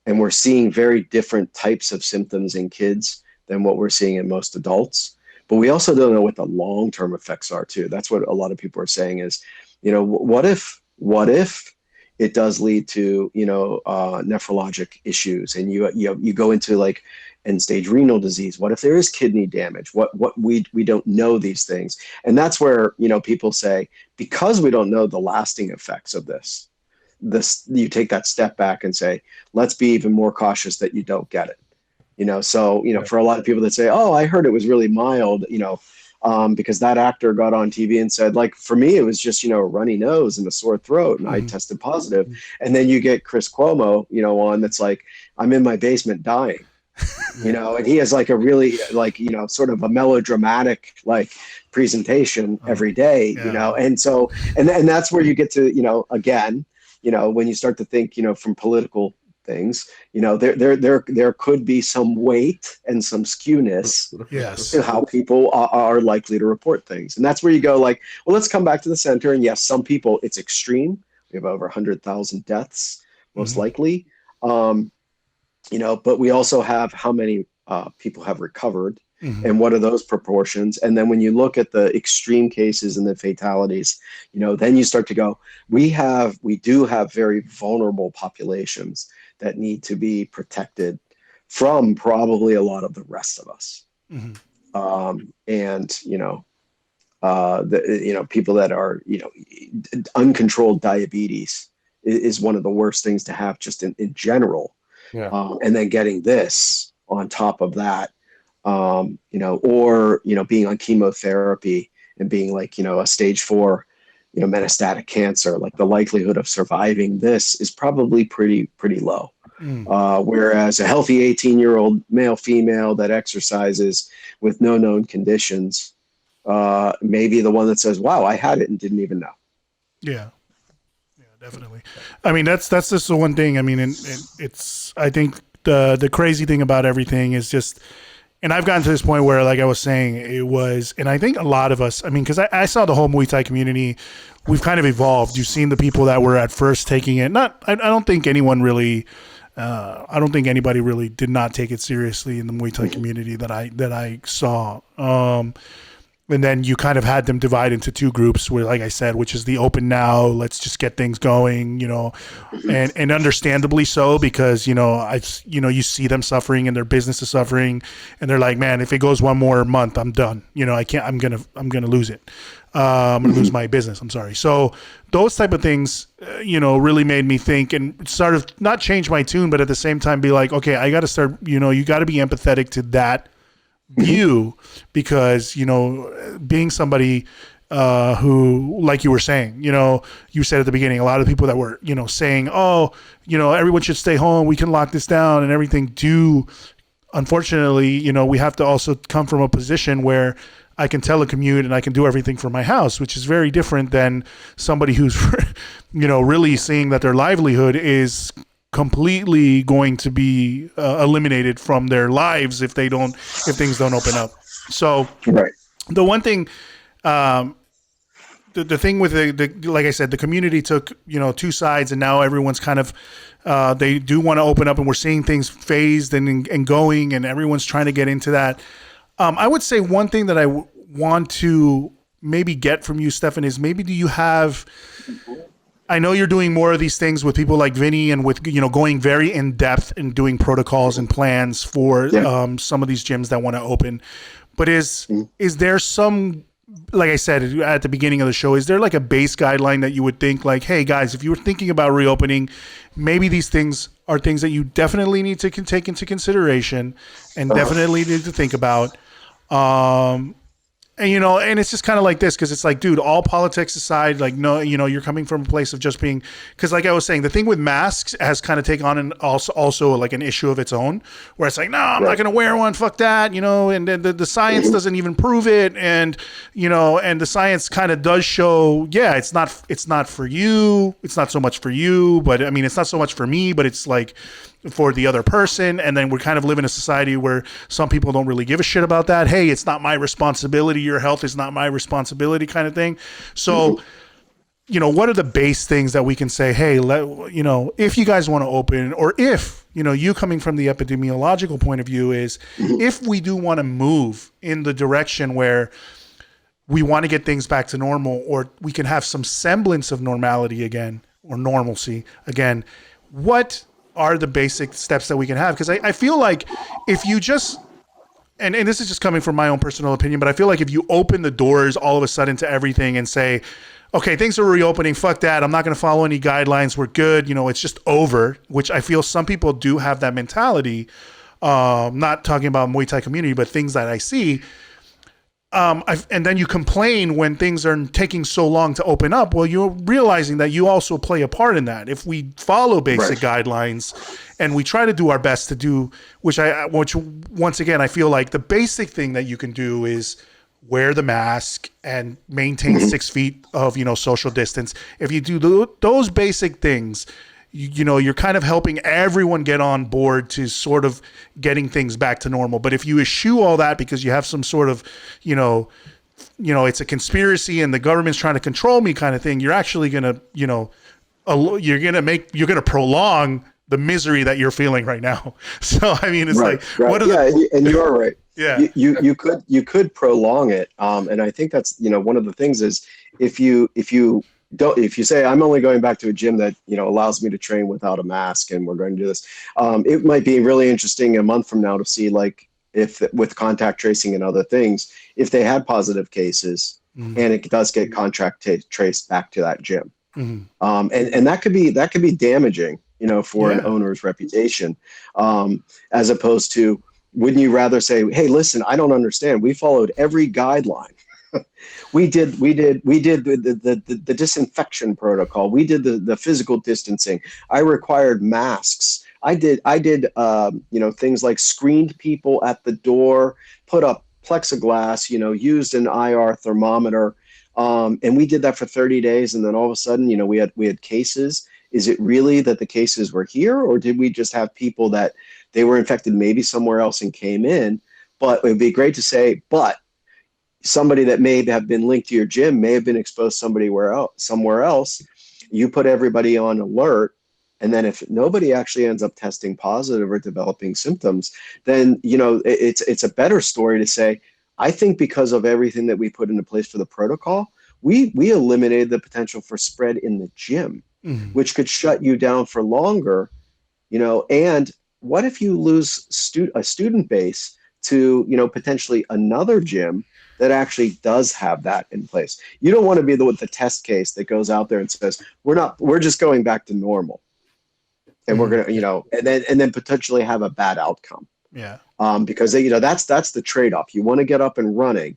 And we're seeing very different types of symptoms in kids than what we're seeing in most adults. But we also don't know what the long-term effects are too. That's what a lot of people are saying is, what if it does lead to, nephrologic issues, and you go into like end-stage renal disease? What if there is kidney damage? We don't know these things. And that's where, people say, because we don't know the lasting effects of this, you take that step back and say, let's be even more cautious that you don't get it. So, for a lot of people that say, oh, I heard it was really mild, because that actor got on TV and said, like, for me, it was just, a runny nose and a sore throat, and I tested positive. And then you get Chris Cuomo, on that's like, I'm in my basement dying, and he has like a really sort of a melodramatic like presentation every day, and so, and that's where you get to, again, when you start to think, from political things, there could be some weight and some skewness to how people are likely to report things. And that's where you go like, well, let's come back to the center. And yes, some people, it's extreme. We have over 100,000 deaths, most likely. But we also have how many people have recovered and what are those proportions? And then when you look at the extreme cases and the fatalities, then you start to go, we do have very vulnerable populations that need to be protected from probably a lot of the rest of us. People that are, uncontrolled diabetes is one of the worst things to have just in general. And then getting this on top of that, or being on chemotherapy and being like, a stage 4, metastatic cancer, like the likelihood of surviving this is probably pretty low. Whereas a healthy 18-year-old male, female that exercises with no known conditions, maybe the one that says, wow, I had it and didn't even know. Yeah, definitely. I mean, that's just the one thing. I mean, and it's, I think the crazy thing about everything is just, and I've gotten to this point where, like I was saying, it was, and I think a lot of us, I mean, because I saw the whole Muay Thai community, we've kind of evolved. You've seen the people that were at first taking it. I don't think anyone really, I don't think anybody really did not take it seriously in the Muay Thai community that I saw. And then you kind of had them divide into two groups where, like I said, which is the open now, let's just get things going, and understandably so, because, you see them suffering and their business is suffering and they're like, man, if it goes one more month, I'm done. I can't, I'm going to lose it. I'm going to lose my business. I'm sorry. So those type of things, really made me think and sort of not change my tune, but at the same time be like, okay, I got to start, you got to be empathetic to that view, because being somebody who, like you were saying, you said at the beginning, a lot of people that were saying, oh, everyone should stay home, we can lock this down and everything, do unfortunately, we have to also come from a position where I can telecommute and I can do everything from my house, which is very different than somebody who's really seeing that their livelihood is completely going to be eliminated from their lives if things don't open up. So the one thing, the thing with the like I said, the community took, two sides, and now everyone's kind of, they do want to open up, and we're seeing things phased and going, and everyone's trying to get into that. I would say one thing that I want to maybe get from you, Stefan, is maybe do you have, I know you're doing more of these things with people like Vinny and with, going very in depth and doing protocols and plans for some of these gyms that want to open. But is there some, like I said at the beginning of the show, is there like a base guideline that you would think like, hey guys, if you were thinking about reopening, maybe these things are things that you definitely need to take into consideration and definitely need to think about. And, and it's just kind of like this, because it's like, dude, all politics aside, like, no, you're coming from a place of just being, because like I was saying, the thing with masks has kind of taken on an also like an issue of its own, where it's like, no, I'm not going to wear one. Fuck that. And the science doesn't even prove it. And, and the science kind of does show, it's not for you. It's not so much for you, but I mean, it's not so much for me, but it's like for the other person. And then we kind of live in a society where some people don't really give a shit about that. Hey, it's not my responsibility. Your health is not my responsibility, kind of thing. So, what are the base things that we can say, hey, if you guys want to open, or if, you coming from the epidemiological point of view is, if we do want to move in the direction where we want to get things back to normal, or we can have some semblance of normality again, or normalcy again, what are the basic steps that we can have? Because I feel like if you just, and this is just coming from my own personal opinion, but I feel like if you open the doors all of a sudden to everything and say, okay, things are reopening. Fuck that. I'm not going to follow any guidelines. We're good. It's just over, which I feel some people do have that mentality. Not talking about Muay Thai community, but things that I see. And then you complain when things are taking so long to open up. Well, you're realizing that you also play a part in that. If we follow basic guidelines and we try to do our best to do, which once again, I feel like the basic thing that you can do is wear the mask and maintain 6 feet of, social distance. If you do those basic things, you're kind of helping everyone get on board to sort of getting things back to normal. But if you eschew all that because you have some sort of, it's a conspiracy and the government's trying to control me kind of thing, you're actually going to, you're going to prolong the misery that you're feeling right now. So, I mean, it's what are and you're right. Yeah. You could prolong it. And I think that's, one of the things is if you say I'm only going back to a gym that allows me to train without a mask and we're going to do this, it might be really interesting a month from now to see, like, if with contact tracing and other things, if they had positive cases and it does get contact traced back to that gym, and that could be damaging, for an owner's reputation, as opposed to, wouldn't you rather say, hey, listen, I don't understand. We followed every guideline. We did the disinfection protocol. We did the physical distancing. I required masks. I did things like screened people at the door, put up plexiglass, used an IR thermometer, and we did that for 30 days. And then all of a sudden, we had cases. Is it really that the cases were here, or did we just have people that they were infected maybe somewhere else and came in? But it would be great to say, but somebody that may have been linked to your gym may have been exposed somewhere else. You put everybody on alert. And then if nobody actually ends up testing positive or developing symptoms, then, it's a better story to say, I think because of everything that we put into place for the protocol, we eliminated the potential for spread in the gym, which could shut you down for longer, and what if you lose a student base to, potentially another gym that actually does have that in place? You don't want to be the test case that goes out there and says, we're just going back to normal. And we're going to, and then potentially have a bad outcome. Yeah. Because, that's the trade-off. You want to get up and running,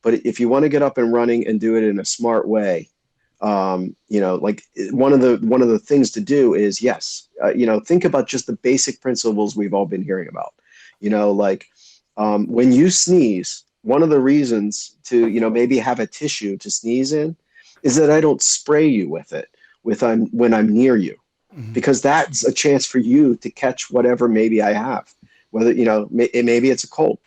but if you want to get up and running and do it in a smart way, like one of the things to do is, think about just the basic principles we've all been hearing about, when you sneeze, one of the reasons to, maybe have a tissue to sneeze in is that I don't spray you with it when I'm near you, because that's a chance for you to catch whatever maybe I have, whether, maybe it's a cold.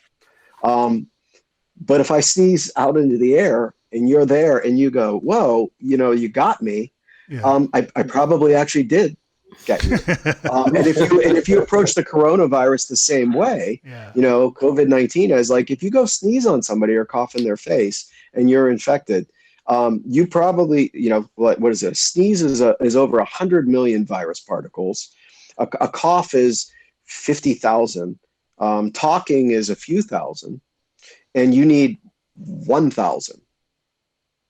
But if I sneeze out into the air and you're there and you go, whoa, you got me. Yeah. I probably actually did get you. And if you approach the coronavirus the same way, COVID-19 is like, if you go sneeze on somebody or cough in their face and you're infected, you probably, what is it? A sneeze is over 100 million virus particles. A cough is 50,000. Talking is a few thousand, and you need 1,000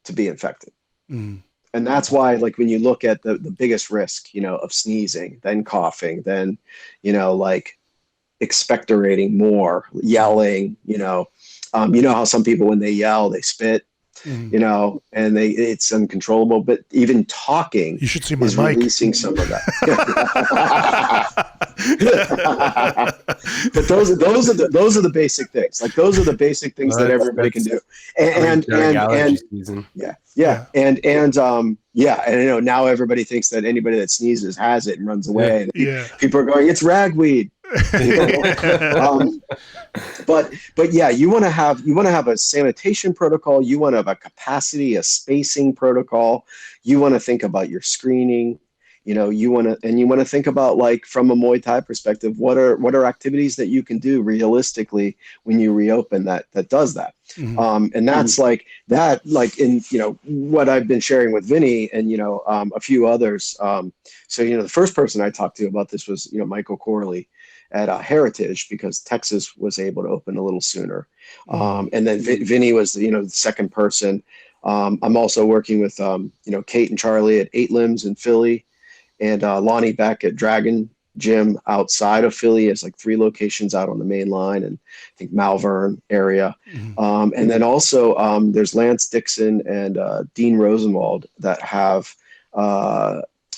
to be infected. And that's why, like, when you look at the biggest risk, of sneezing, then coughing, then, like expectorating more, yelling, how some people, when they yell, they spit, and it's uncontrollable, but even talking you should see my is mic. Releasing some of that. But those are the basic things. Like, those are the basic things that everybody can do. And now everybody thinks that anybody that sneezes has it and runs away. And people are going, it's ragweed. But you want to have a sanitation protocol. You want to have a capacity, a spacing protocol. You want to think about your screening. You want to think about, like, from a Muay Thai perspective, what are activities that you can do realistically when you reopen that does that. And that's like that, like, in, what I've been sharing with Vinny and, a few others. So, the first person I talked to about this was, Michael Corley at Heritage, because Texas was able to open a little sooner. And then Vinny was, the second person. I'm also working with, Kate and Charlie at Eight Limbs in Philly, and Lonnie Beck at Dragon Gym outside of Philly. Has like 3 locations out on the main line, and I think Malvern area. And then also there's Lance Dixon and Dean Rosenwald that have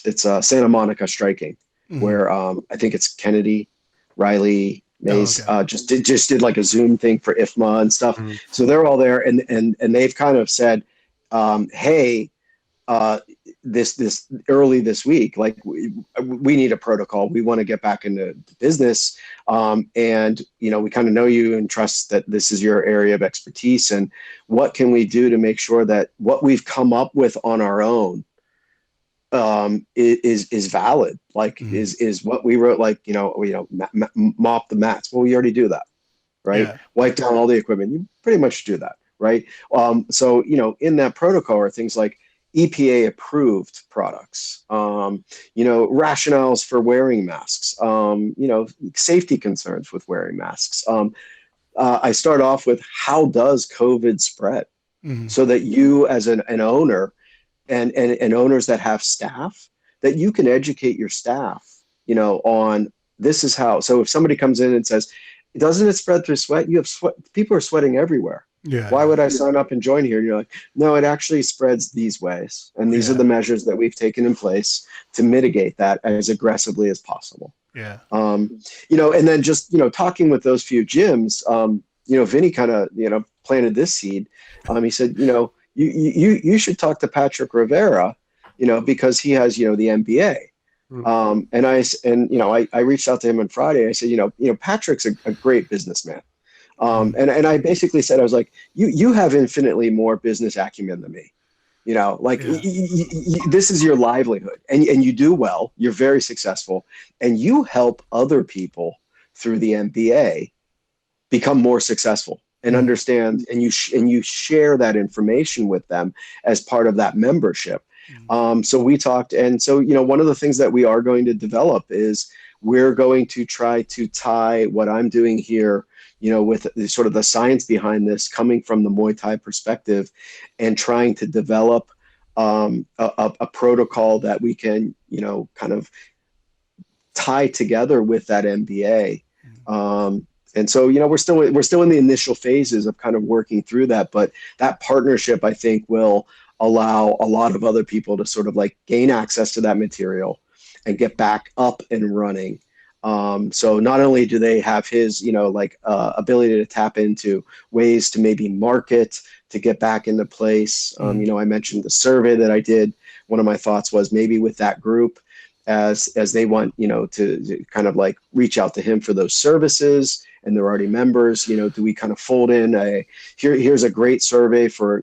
it's Santa Monica Striking, where I think it's Kennedy, Riley, Mays just did like a Zoom thing for IFMA and stuff. So they're all there, and they've kind of said, hey, this early this week, like we need a protocol. We want to get back into business, and we kind of know you and trust that this is your area of expertise. And what can we do to make sure that what we've come up with on our own is valid? Like is what we wrote, like mop the mats. Well, we already do that, right? Yeah. Wipe down all the equipment. You pretty much do that, right? So in that protocol are things like EPA approved products, rationales for wearing masks, safety concerns with wearing masks. I start off with, how does COVID spread? So that you as an owner and owners that have staff, that you can educate your staff, on this is how. So if somebody comes in and says, doesn't it spread through sweat? You have sweat. People are sweating everywhere. Yeah. Why would I sign up and join here? And you're like, no, it actually spreads these ways. And these are the measures that we've taken in place to mitigate that as aggressively as possible. Yeah. And then just, talking with those few gyms, Vinny kind of, planted this seed. He said, you should talk to Patrick Rivera, because he has, the MBA. And I reached out to him on Friday. I said, Patrick's a great businessman. And I basically said, I was like, you have infinitely more business acumen than me, this is your livelihood, and you do well, you're very successful, and you help other people through the MBA become more successful and understand, and you share that information with them as part of that membership. So we talked, and so, one of the things that we are going to develop is we're going to try to tie what I'm doing here, with sort of the science behind this, coming from the Muay Thai perspective, and trying to develop a protocol that we can, kind of tie together with that MBA. And so, we're still in the initial phases of kind of working through that, but that partnership, I think, will allow a lot of other people to sort of like gain access to that material and get back up and running. So not only do they have his, ability to tap into ways to maybe market, to get back into place. I mentioned the survey that I did. One of my thoughts was maybe with that group, as they want, to kind of like reach out to him for those services, and they're already members, do we kind of fold in here's a great survey for,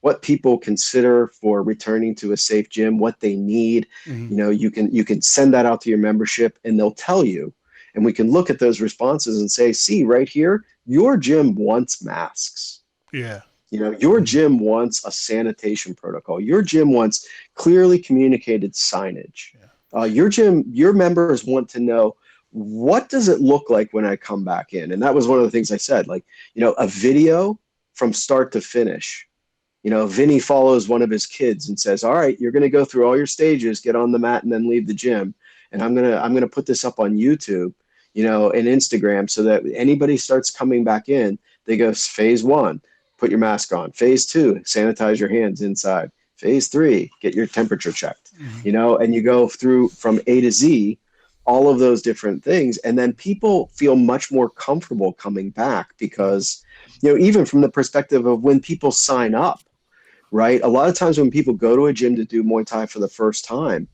what people consider for returning to a safe gym, what they need. You can send that out to your membership, and they'll tell you, and we can look at those responses and say, see right here, your gym wants masks. Yeah. Your gym wants a sanitation protocol. Your gym wants clearly communicated signage. Yeah. Your members want to know, what does it look like when I come back in? And that was one of the things I said, like, a video from start to finish. Vinny follows one of his kids and says, all right, you're going to go through all your stages, get on the mat, and then leave the gym. And I'm going to put this up on YouTube, and Instagram, so that anybody starts coming back in, they go, phase 1, put your mask on. Phase 2, sanitize your hands inside. Phase 3, get your temperature checked, and you go through from A to Z, all of those different things. And then people feel much more comfortable coming back because, even from the perspective of when people sign up, right? A lot of times when people go to a gym to do Muay Thai for the first time,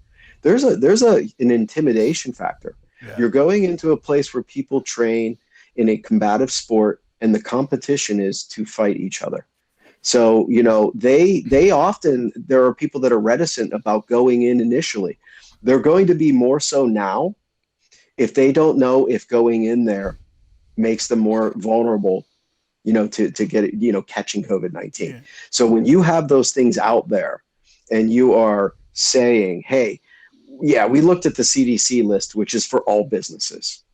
there's an intimidation factor. Yeah. You're going into a place where people train in a combative sport, and the competition is to fight each other. So, they often, there are people that are reticent about going in initially. They're going to be more so now if they don't know if going in there makes them more vulnerable, to get it, catching COVID-19. Yeah. So when you have those things out there and you are saying, hey, yeah, we looked at the CDC list, which is for all businesses.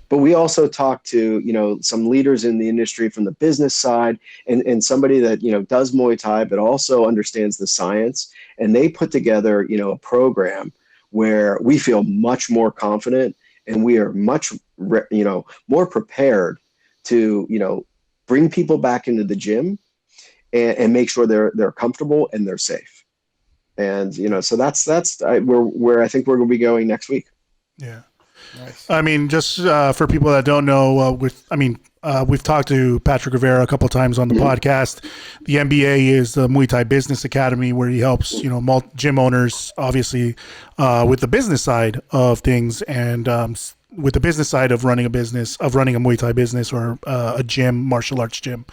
But we also talk to, some leaders in the industry from the business side, and somebody that, does Muay Thai, but also understands the science. And they put together, a program where we feel much more confident, and we are much, more prepared to, bring people back into the gym and make sure they're comfortable and they're safe. And, so that's where I think we're going to be going next week. Yeah. Nice. I mean, just for people that don't know, we've talked to Patrick Rivera a couple of times on the podcast. The MBA is the Muay Thai Business Academy, where he helps, gym owners, obviously, with the business side of things, and with the business side of running a business, of running a Muay Thai business or a gym, martial arts gym.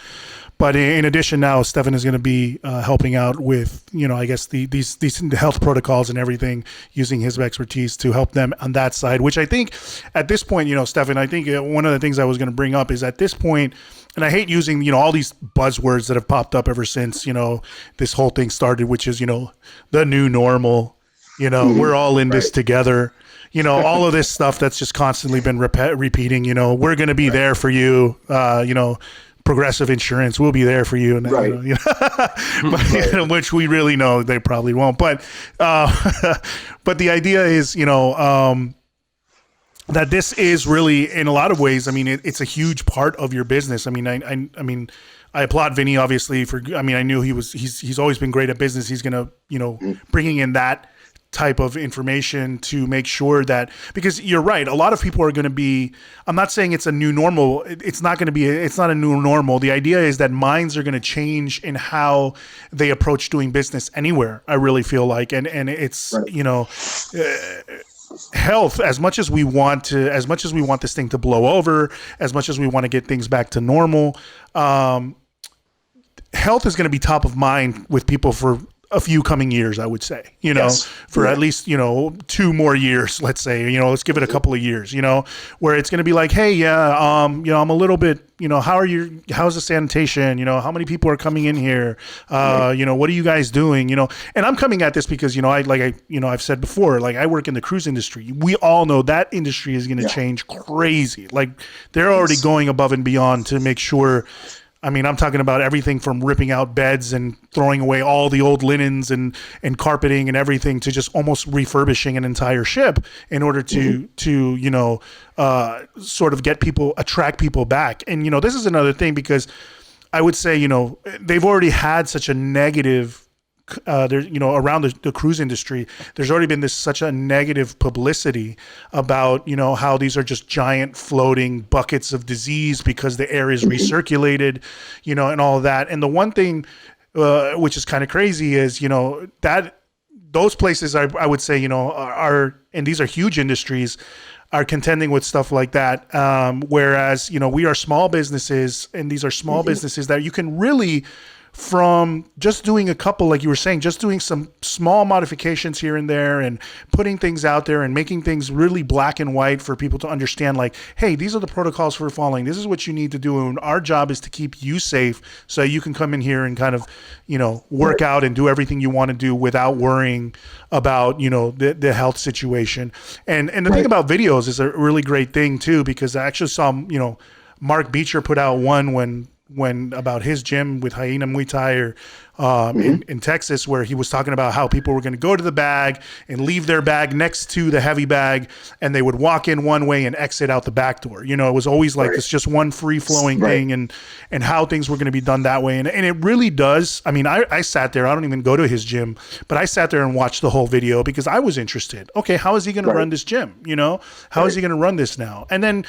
But in addition, now Stefan is going to be helping out with, I guess these health protocols and everything, using his expertise to help them on that side. Which I think, at this point, Stefan, I think one of the things I was going to bring up is, at this point, and I hate using all these buzzwords that have popped up ever since this whole thing started, which is the new normal. We're all in this together. All of this stuff that's just constantly been repeating. We're going to be there for you. Progressive Insurance will be there for you, and right. But, which we really know they probably won't. But but the idea is, that this is really, in a lot of ways, I mean, it's a huge part of your business. I mean, I applaud Vinny, obviously, for. I mean, I knew he's always been great at business. He's gonna, bringing in that type of information to make sure that, because you're right, a lot of people are going to be, I'm not saying it's a new normal. It's not a new normal. The idea is that minds are going to change in how they approach doing business anywhere. I really feel like, and it's, right. Health, as much as we want this thing to blow over, as much as we want to get things back to normal, health is going to be top of mind with people for a few coming years, I would say, for at least, 2 more years, let's say, let's give it a couple of years, where it's going to be like, hey, I'm a little bit, how's the sanitation? How many people are coming in here? What are you guys doing? And I'm coming at this because, I've said before, like, I work in the cruise industry. We all know that industry is going to change crazy. Like, they're already going above and beyond to make sure. I mean, I'm talking about everything from ripping out beds and throwing away all the old linens and carpeting and everything, to just almost refurbishing an entire ship in order to sort of attract people back. And, this is another thing, because I would say, they've already had such a negative around the cruise industry, there's already been such a negative publicity about, how these are just giant floating buckets of disease because the air is recirculated, and all of that. And the one thing, which is kind of crazy, is, that those places I would say, are, and these are huge industries, are contending with stuff like that. Whereas, we are small businesses, and these are small businesses that you can really, from just doing a couple, like you were saying, just doing some small modifications here and there and putting things out there and making things really black and white for people to understand, like, hey, these are the protocols we're following. This is what you need to do. And our job is to keep you safe so you can come in here and kind of, work out and do everything you want to do without worrying about, the health situation. And the thing about videos is a really great thing too, because I actually saw, Mark Beecher put out one when about his gym with Hyena Muay Thai in Texas, where he was talking about how people were going to go to the bag and leave their bag next to the heavy bag, and they would walk in one way and exit out the back door. It was always like it's just one free flowing thing, and how things were going to be done that way. And it really does. I mean, I sat there, I don't even go to his gym, but I sat there and watched the whole video because I was interested. Okay, how is he going to run this gym? How is he going to run this now? And then,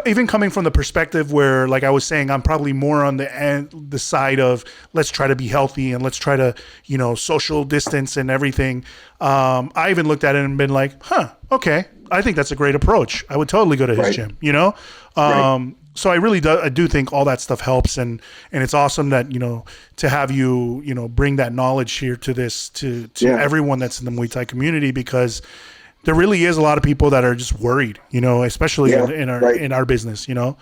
even coming from the perspective where, like I was saying, I'm probably more on the side of, let's try to be healthy and let's try to, social distance and everything. I even looked at it and been like, okay, I think that's a great approach. I would totally go to his gym, So I do think all that stuff helps. And it's awesome that, to have you, bring that knowledge here to this, to everyone that's in the Muay Thai community, because there really is a lot of people that are just worried, especially in our business, and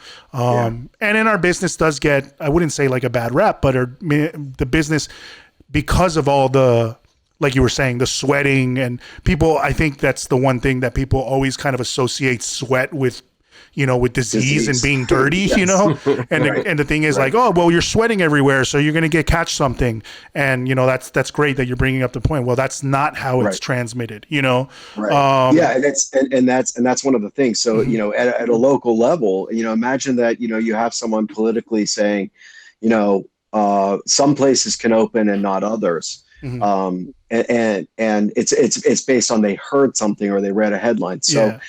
in our business does get, I wouldn't say like a bad rep, but the business, because of all the, like you were saying, the sweating, and people, I think that's the one thing that people always kind of associate sweat with with disease and being dirty, Yes. and the thing is like, oh, well, you're sweating everywhere, so you're going to catch something. And, that's great that you're bringing up the point. Well, that's not how it's transmitted, Right. Yeah. And that's one of the things. So, at a local level, imagine that, you have someone politically saying, some places can open and not others. And it's based on they heard something or they read a headline. So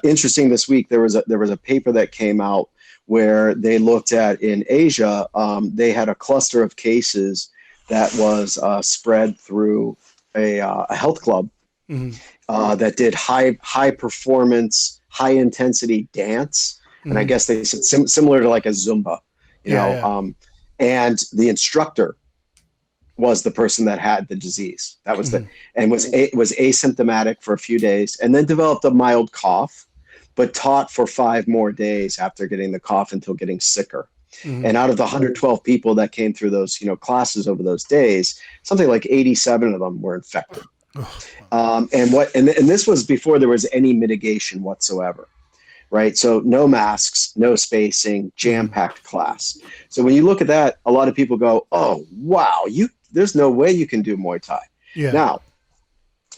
interesting, this week there was a paper that came out where they looked at, in Asia, they had a cluster of cases that was spread through a health club that did high performance, high intensity dance, and I guess they said similar to like a Zumba, and the instructor was the person that had the disease. That was was asymptomatic for a few days, and then developed a mild cough, but taught for 5 more days after getting the cough until getting sicker. And out of the 112 people that came through those classes over those days, something like 87 of them were infected. And this was before there was any mitigation whatsoever. Right. So no masks, no spacing, jam-packed class. So when you look at that, a lot of people go, oh, wow, there's no way you can do Muay Thai. Yeah. Now,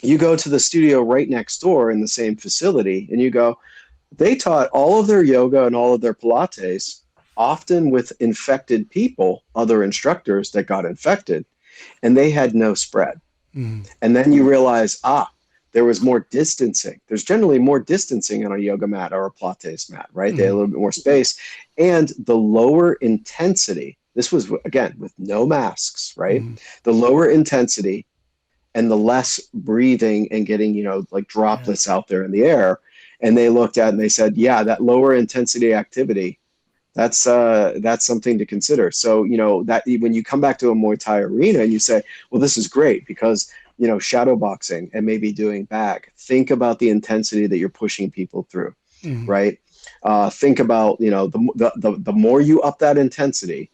you go to the studio right next door in the same facility and you go, they taught all of their yoga and all of their Pilates, often with infected people, other instructors that got infected, and they had no spread. And then you realize, there was more distancing. There's generally more distancing on a yoga mat or a Pilates mat, right? They had a little bit more space. And the lower intensity, this was, again, with no masks, right? The lower intensity and the less breathing and getting, like droplets out there in the air. And they looked at it and they said, yeah, that lower intensity activity, that's something to consider. So, that when you come back to a Muay Thai arena and you say, well, this is great because shadow boxing and maybe doing bag. Think about the intensity that you're pushing people through, right? Think about, the more you up that intensity,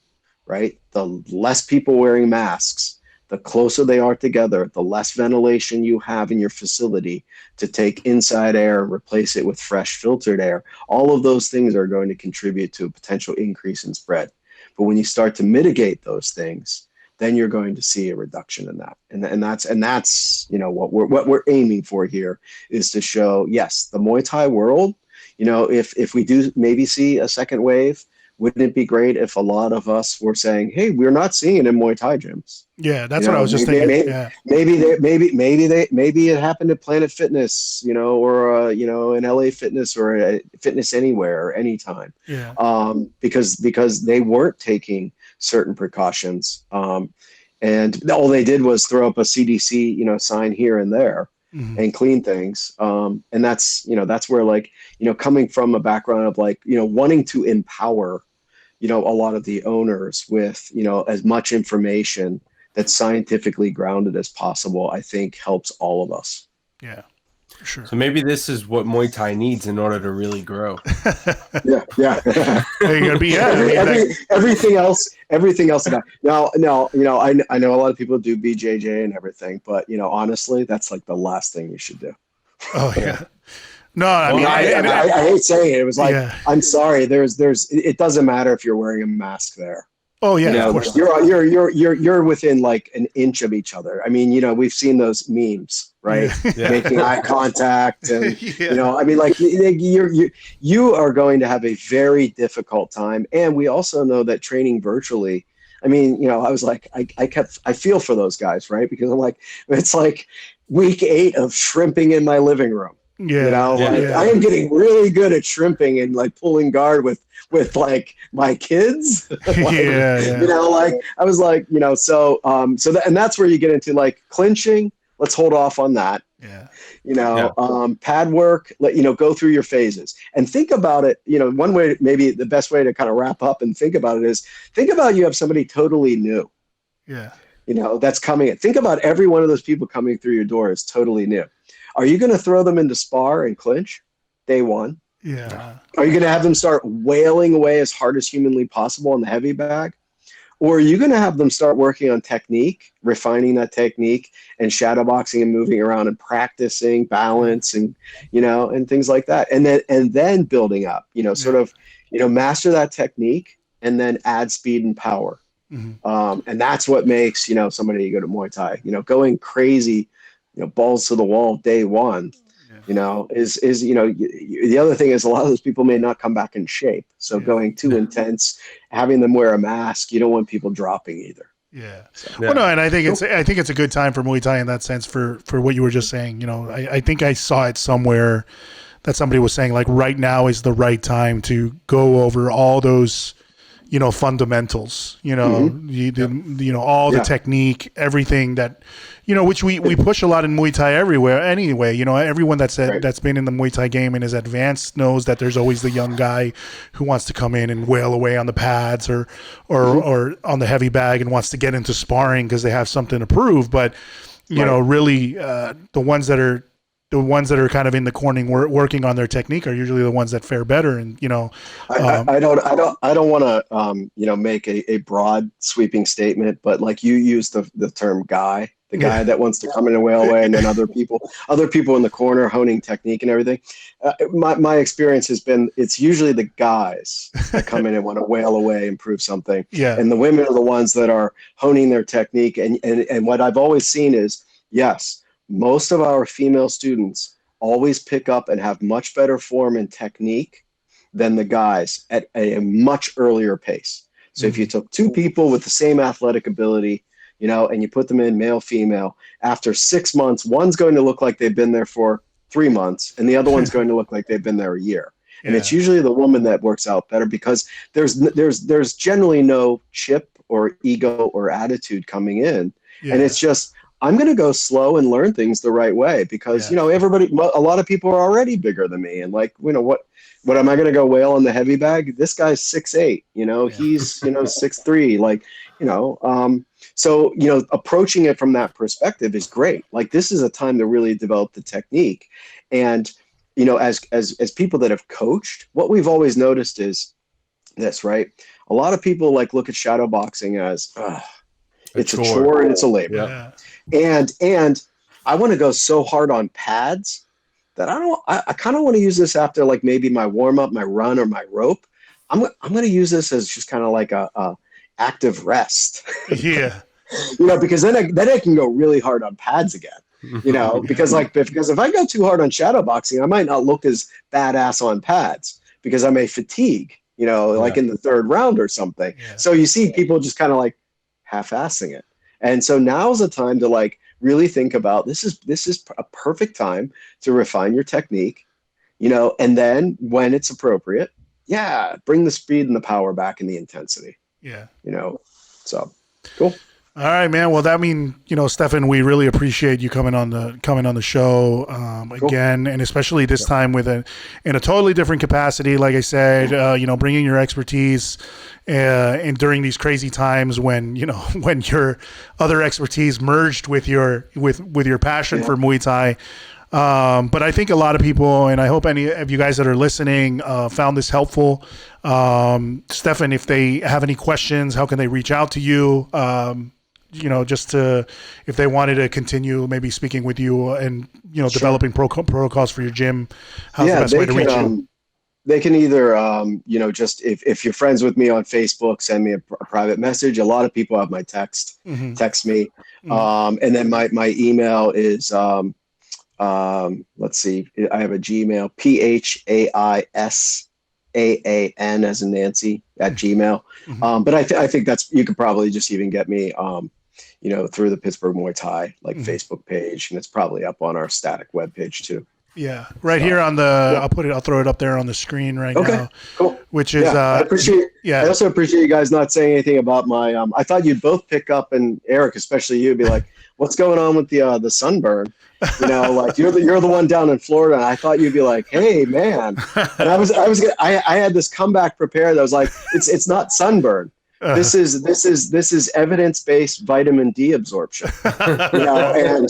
right? The less people wearing masks, the closer they are together, the less ventilation you have in your facility to take inside air and replace it with fresh filtered air. All of those things are going to contribute to a potential increase in spread. But when you start to mitigate those things, then you're going to see a reduction in that. And that's what we're aiming for here is to show, yes, the Muay Thai world, if we do maybe see a second wave, wouldn't it be great if a lot of us were saying, hey, we're not seeing it in Muay Thai gyms? Yeah, that's what I was just thinking. Maybe it happened at Planet Fitness, or in LA Fitness or Fitness Anywhere or anytime. Yeah. Because they weren't taking certain precautions, and all they did was throw up a CDC sign here and there and clean things, and that's where, like, coming from a background of, like, wanting to empower a lot of the owners with as much information that's scientifically grounded as possible, I think helps all of us. Yeah. Sure. So maybe this is what Muay Thai needs in order to really grow. Yeah. Everything else. Now, I know a lot of people do BJJ and everything, but honestly, that's like the last thing you should do. Oh yeah. No, I mean, I hate saying it. It was like, I'm sorry. It doesn't matter if you're wearing a mask there. Oh yeah, of course. You're within like an inch of each other. I mean, we've seen those memes, right? Yeah. Making eye contact, and I mean, like, you are going to have a very difficult time. And we also know that training virtually, I mean, I was like, I feel for those guys, right? Because I'm like, it's like week 8 of shrimping in my living room. Yeah, I am getting really good at shrimping and like pulling guard with like my kids. Like, I was like, so and that's where you get into like clinching. Let's hold off on that. Pad work, go through your phases and think about it. One way, maybe the best way to kind of wrap up and think about it is think about you have somebody totally new. Yeah. That's coming in. Think about every one of those people coming through your door is totally new. Are you going to throw them into spar and clinch day one? Yeah. Are you going to have them start wailing away as hard as humanly possible on the heavy bag? or are you going to have them start working on technique, refining that technique, and shadowboxing and moving around and practicing balance and, and things like that. And then building up, sort of, master that technique and then add speed and power. And that's what makes, somebody good at Muay Thai, going crazy, balls to the wall day one, the other thing is a lot of those people may not come back in shape. So going too intense, having them wear a mask, you don't want people dropping either. Yeah. Well, no, and I think it's a good time for Muay Thai in that sense for what you were just saying. I think I saw it somewhere that somebody was saying like right now is the right time to go over all those, fundamentals, all the technique, everything that, which we push a lot in Muay Thai everywhere anyway. Everyone that's been in the Muay Thai game and is advanced knows that there's always the young guy who wants to come in and wail away on the pads or on the heavy bag and wants to get into sparring because they have something to prove. But, really the ones that are kind of in the corner working on their technique are usually the ones that fare better. And, I don't want to, make a broad sweeping statement, but like you use the term guy, the guy that wants to come in and wail away, and then other people in the corner honing technique and everything. My experience has been, it's usually the guys that come in and want to wail away and prove something. Yeah. And the women are the ones that are honing their technique. And what I've always seen is, yes, most of our female students always pick up and have much better form and technique than the guys at a much earlier pace. So if you took two people with the same athletic ability, and you put them in male, female, after 6 months, one's going to look like they've been there for 3 months and the other one's going to look like they've been there a year. Yeah. And it's usually the woman that works out better because there's generally no chip or ego or attitude coming in. Yeah. And it's just, I'm going to go slow and learn things the right way because, a lot of people are already bigger than me. And like, what am I going to go wail on the heavy bag? This guy's 6'8", he's, 6'3", like, so, approaching it from that perspective is great. Like this is a time to really develop the technique. And, as people that have coached, what we've always noticed is this, right? A lot of people like look at shadow boxing as, it's a chore and it's a labor. Yeah. And I want to go so hard on pads that I kind of want to use this after like maybe my warm up, my run or my rope. I'm going to use this as just kind of like a active rest. Yeah. Because then I can go really hard on pads again. Because if I go too hard on shadow boxing, I might not look as badass on pads because I may fatigue, like in the third round or something. Yeah. So you see people just kind of like half-assing it. And so now's the time to like really think about this is a perfect time to refine your technique, and then when it's appropriate, bring the speed and the power back and the intensity. Yeah. So cool. All right, man. Well, Stefan, we really appreciate you coming on the show again, and especially this time in a totally different capacity. Like I said, bringing your expertise, and during these crazy times when your other expertise merged with your passion for Muay Thai. But I think a lot of people, and I hope any of you guys that are listening found this helpful. Stefan, if they have any questions, how can they reach out to you? If they wanted to continue maybe speaking with you and, developing protocols for your gym, how's the best way to reach you? They can either, just if you're friends with me on Facebook, send me a private message. A lot of people have my text me. And then my email is, let's see, I have a Gmail, PHAISAAN as in Nancy at Gmail. But I think you could probably just even get me, through the Pittsburgh Muay Thai Facebook page, and it's probably up on our static webpage too. Yeah, here on the. I'll throw it up there on the screen now. Okay, cool. Which is I appreciate. Yeah, I also appreciate you guys not saying anything about my. I thought you'd both pick up, and Eric, especially you, be like, "What's going on with the sunburn?" Like you're the one down in Florida. And I thought you'd be like, "Hey, man," and I had this comeback prepared. I was like, "It's not sunburn." This is evidence-based vitamin D absorption, and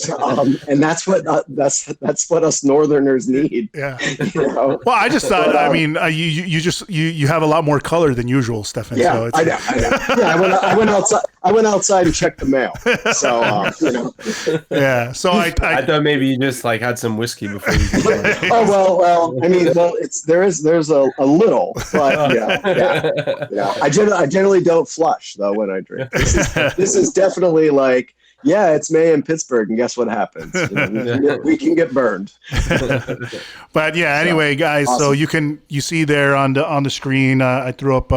that's what us Northerners need. Yeah. Well, I just thought, you have a lot more color than usual, Stefan. Yeah, so I know. Yeah, I went outside and checked the mail. So Yeah. So I thought maybe you just like had some whiskey before you. Oh well. There's a little, but yeah. I generally don't flush though when I drink. This is definitely like, yeah, it's May in Pittsburgh, and guess what happens? We can get burned. But yeah, anyway, guys. Awesome. So you see there on the screen, I threw up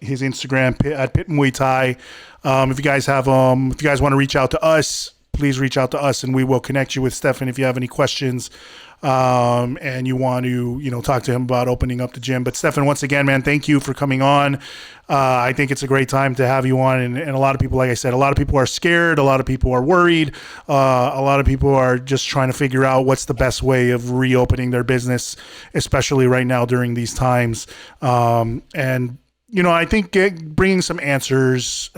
his Instagram at Pitt Muay Thai. If you guys want to reach out to us, please reach out to us, and we will connect you with Stefan if you have any questions. And you want to, talk to him about opening up the gym. But Stefan, once again, man, thank you for coming on. I think it's a great time to have you on. And a lot of people, like I said, a lot of people are scared. A lot of people are worried. A lot of people are just trying to figure out what's the best way of reopening their business, especially right now during these times. And I think bringing some answers,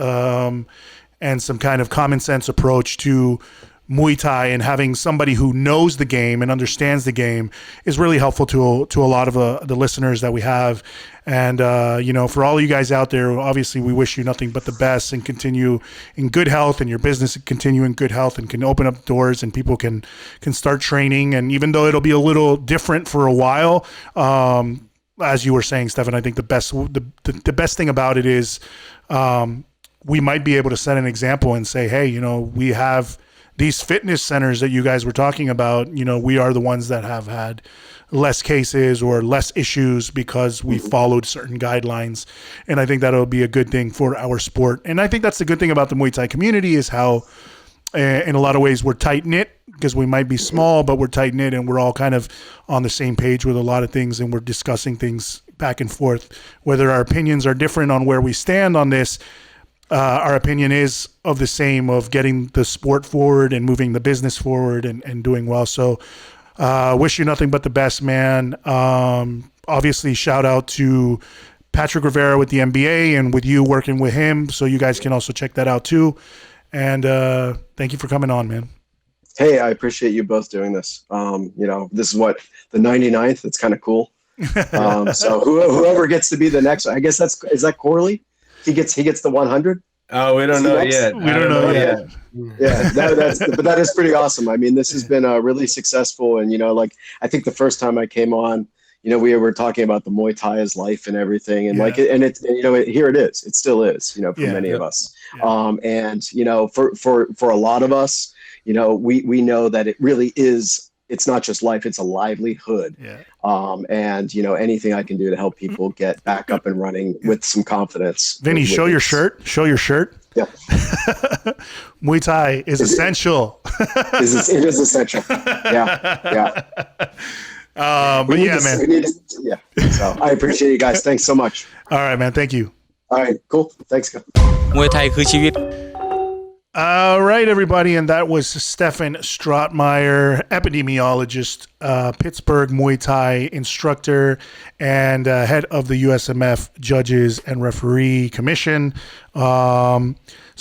and some kind of common sense approach to Muay Thai and having somebody who knows the game and understands the game is really helpful to a lot of the listeners that we have. And, for all you guys out there, obviously we wish you nothing but the best and continue in good health, and your business continue in good health and can open up doors and people can start training. And even though it'll be a little different for a while, as you were saying, Stefan, I think the best thing about it is, we might be able to set an example and say, hey, we have these fitness centers that you guys were talking about, we are the ones that have had less cases or less issues because we followed certain guidelines. And I think that'll be a good thing for our sport. And I think that's the good thing about the Muay Thai community is how, in a lot of ways, we're tight-knit, because we might be small, but we're tight-knit and we're all kind of on the same page with a lot of things, and we're discussing things back and forth. Whether our opinions are different on where we stand on this, our opinion is of the same, of getting the sport forward and moving the business forward and doing well. So wish you nothing but the best, man. Obviously, shout out to Patrick Rivera with the MBA and with you working with him. So you guys can also check that out too. And thank you for coming on, man. Hey, I appreciate you both doing this. This is what, the 99th. It's kind of cool. So whoever gets to be the next, I guess is that Corley? He gets the 100. Oh, we don't know yet. We don't know yet. Yeah, but that is pretty awesome. I mean, this has been really successful, and I think the first time I came on, we were talking about the Muay Thai as life and everything, and here it is. It still is, for many of us. Yeah. And for a lot of us, we know that it really is. It's not just life; it's a livelihood. Yeah. And anything I can do to help people get back up and running with some confidence. Vinny, show your shirt. Show your shirt. Yeah. Muay Thai is essential. It is essential. Yeah. But yeah, man. So I appreciate you guys. Thanks so much. All right, man. Thank you. All right. Cool. Thanks. มวยไทยคือชีวิต All right, everybody, and that was Stefan Strotmeyer, epidemiologist, Pittsburgh Muay Thai instructor, and head of the USMF Judges and Referee Commission. So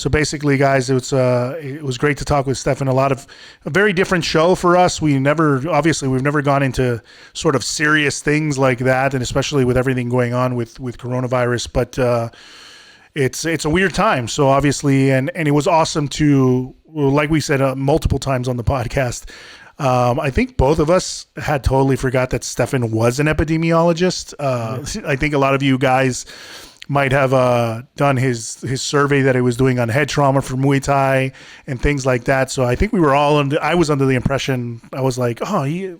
basically, guys, it was great to talk with Stefan. A very different show for us. We've never gone into sort of serious things like that, and especially with everything going on with coronavirus, but it's a weird time. So obviously, and it was awesome to, like we said multiple times on the podcast, I think both of us had totally forgot that Stefan was an epidemiologist. I think a lot of you guys might have done his survey that he was doing on head trauma for Muay Thai and things like that. So I think we were all I was under the impression, I was like, I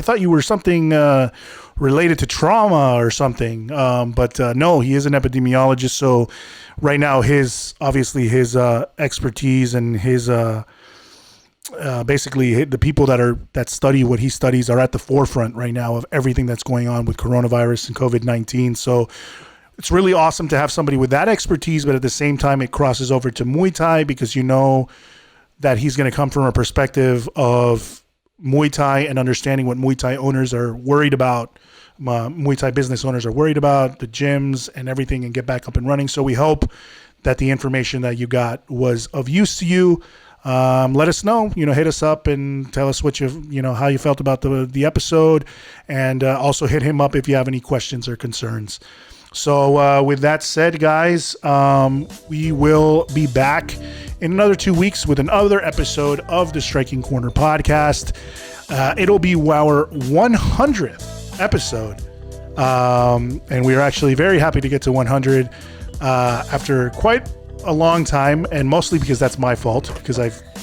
thought you were something related to trauma or something. But no, he is an epidemiologist. So right now his expertise and his basically the people that study what he studies are at the forefront right now of everything that's going on with coronavirus and COVID-19. So it's really awesome to have somebody with that expertise, but at the same time, it crosses over to Muay Thai because that he's going to come from a perspective of Muay Thai and understanding what Muay Thai owners are worried about, Muay Thai business owners are worried about, the gyms and everything, and get back up and running. So we hope that the information that you got was of use to you. Let us know, hit us up and tell us what how you felt about the episode, and also hit him up if you have any questions or concerns. So with that said, guys, we will be back in another 2 weeks with another episode of the Striking Corner podcast. It'll be our 100th episode. And we are actually very happy to get to 100 after quite a long time, and mostly because that's my fault, because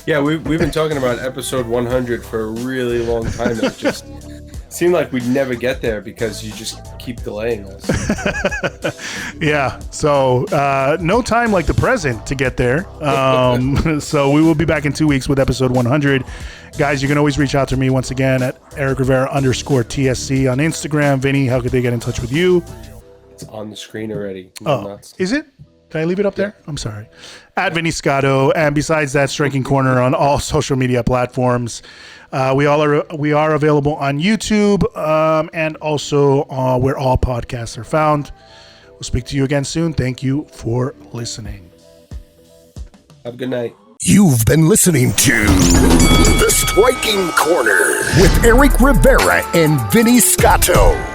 we've been talking about episode 100 for a really long time. It just seemed like we'd never get there because you just keep delaying us. Yeah, so no time like the present to get there. So we will be back in 2 weeks with episode 100. Guys, you can always reach out to me once again at Eric Rivera _TSC on Instagram. Vinny, how could they get in touch with you? It's on the screen already. Is it? Did I leave it up there? I'm sorry. At Vinny Scotto. And besides that, Striking Corner on all social media platforms. We are available on YouTube, and also where all podcasts are found. We'll speak to you again soon. Thank you for listening. Have a good night. You've been listening to The Striking Corner with Eric Rivera and Vinny Scotto.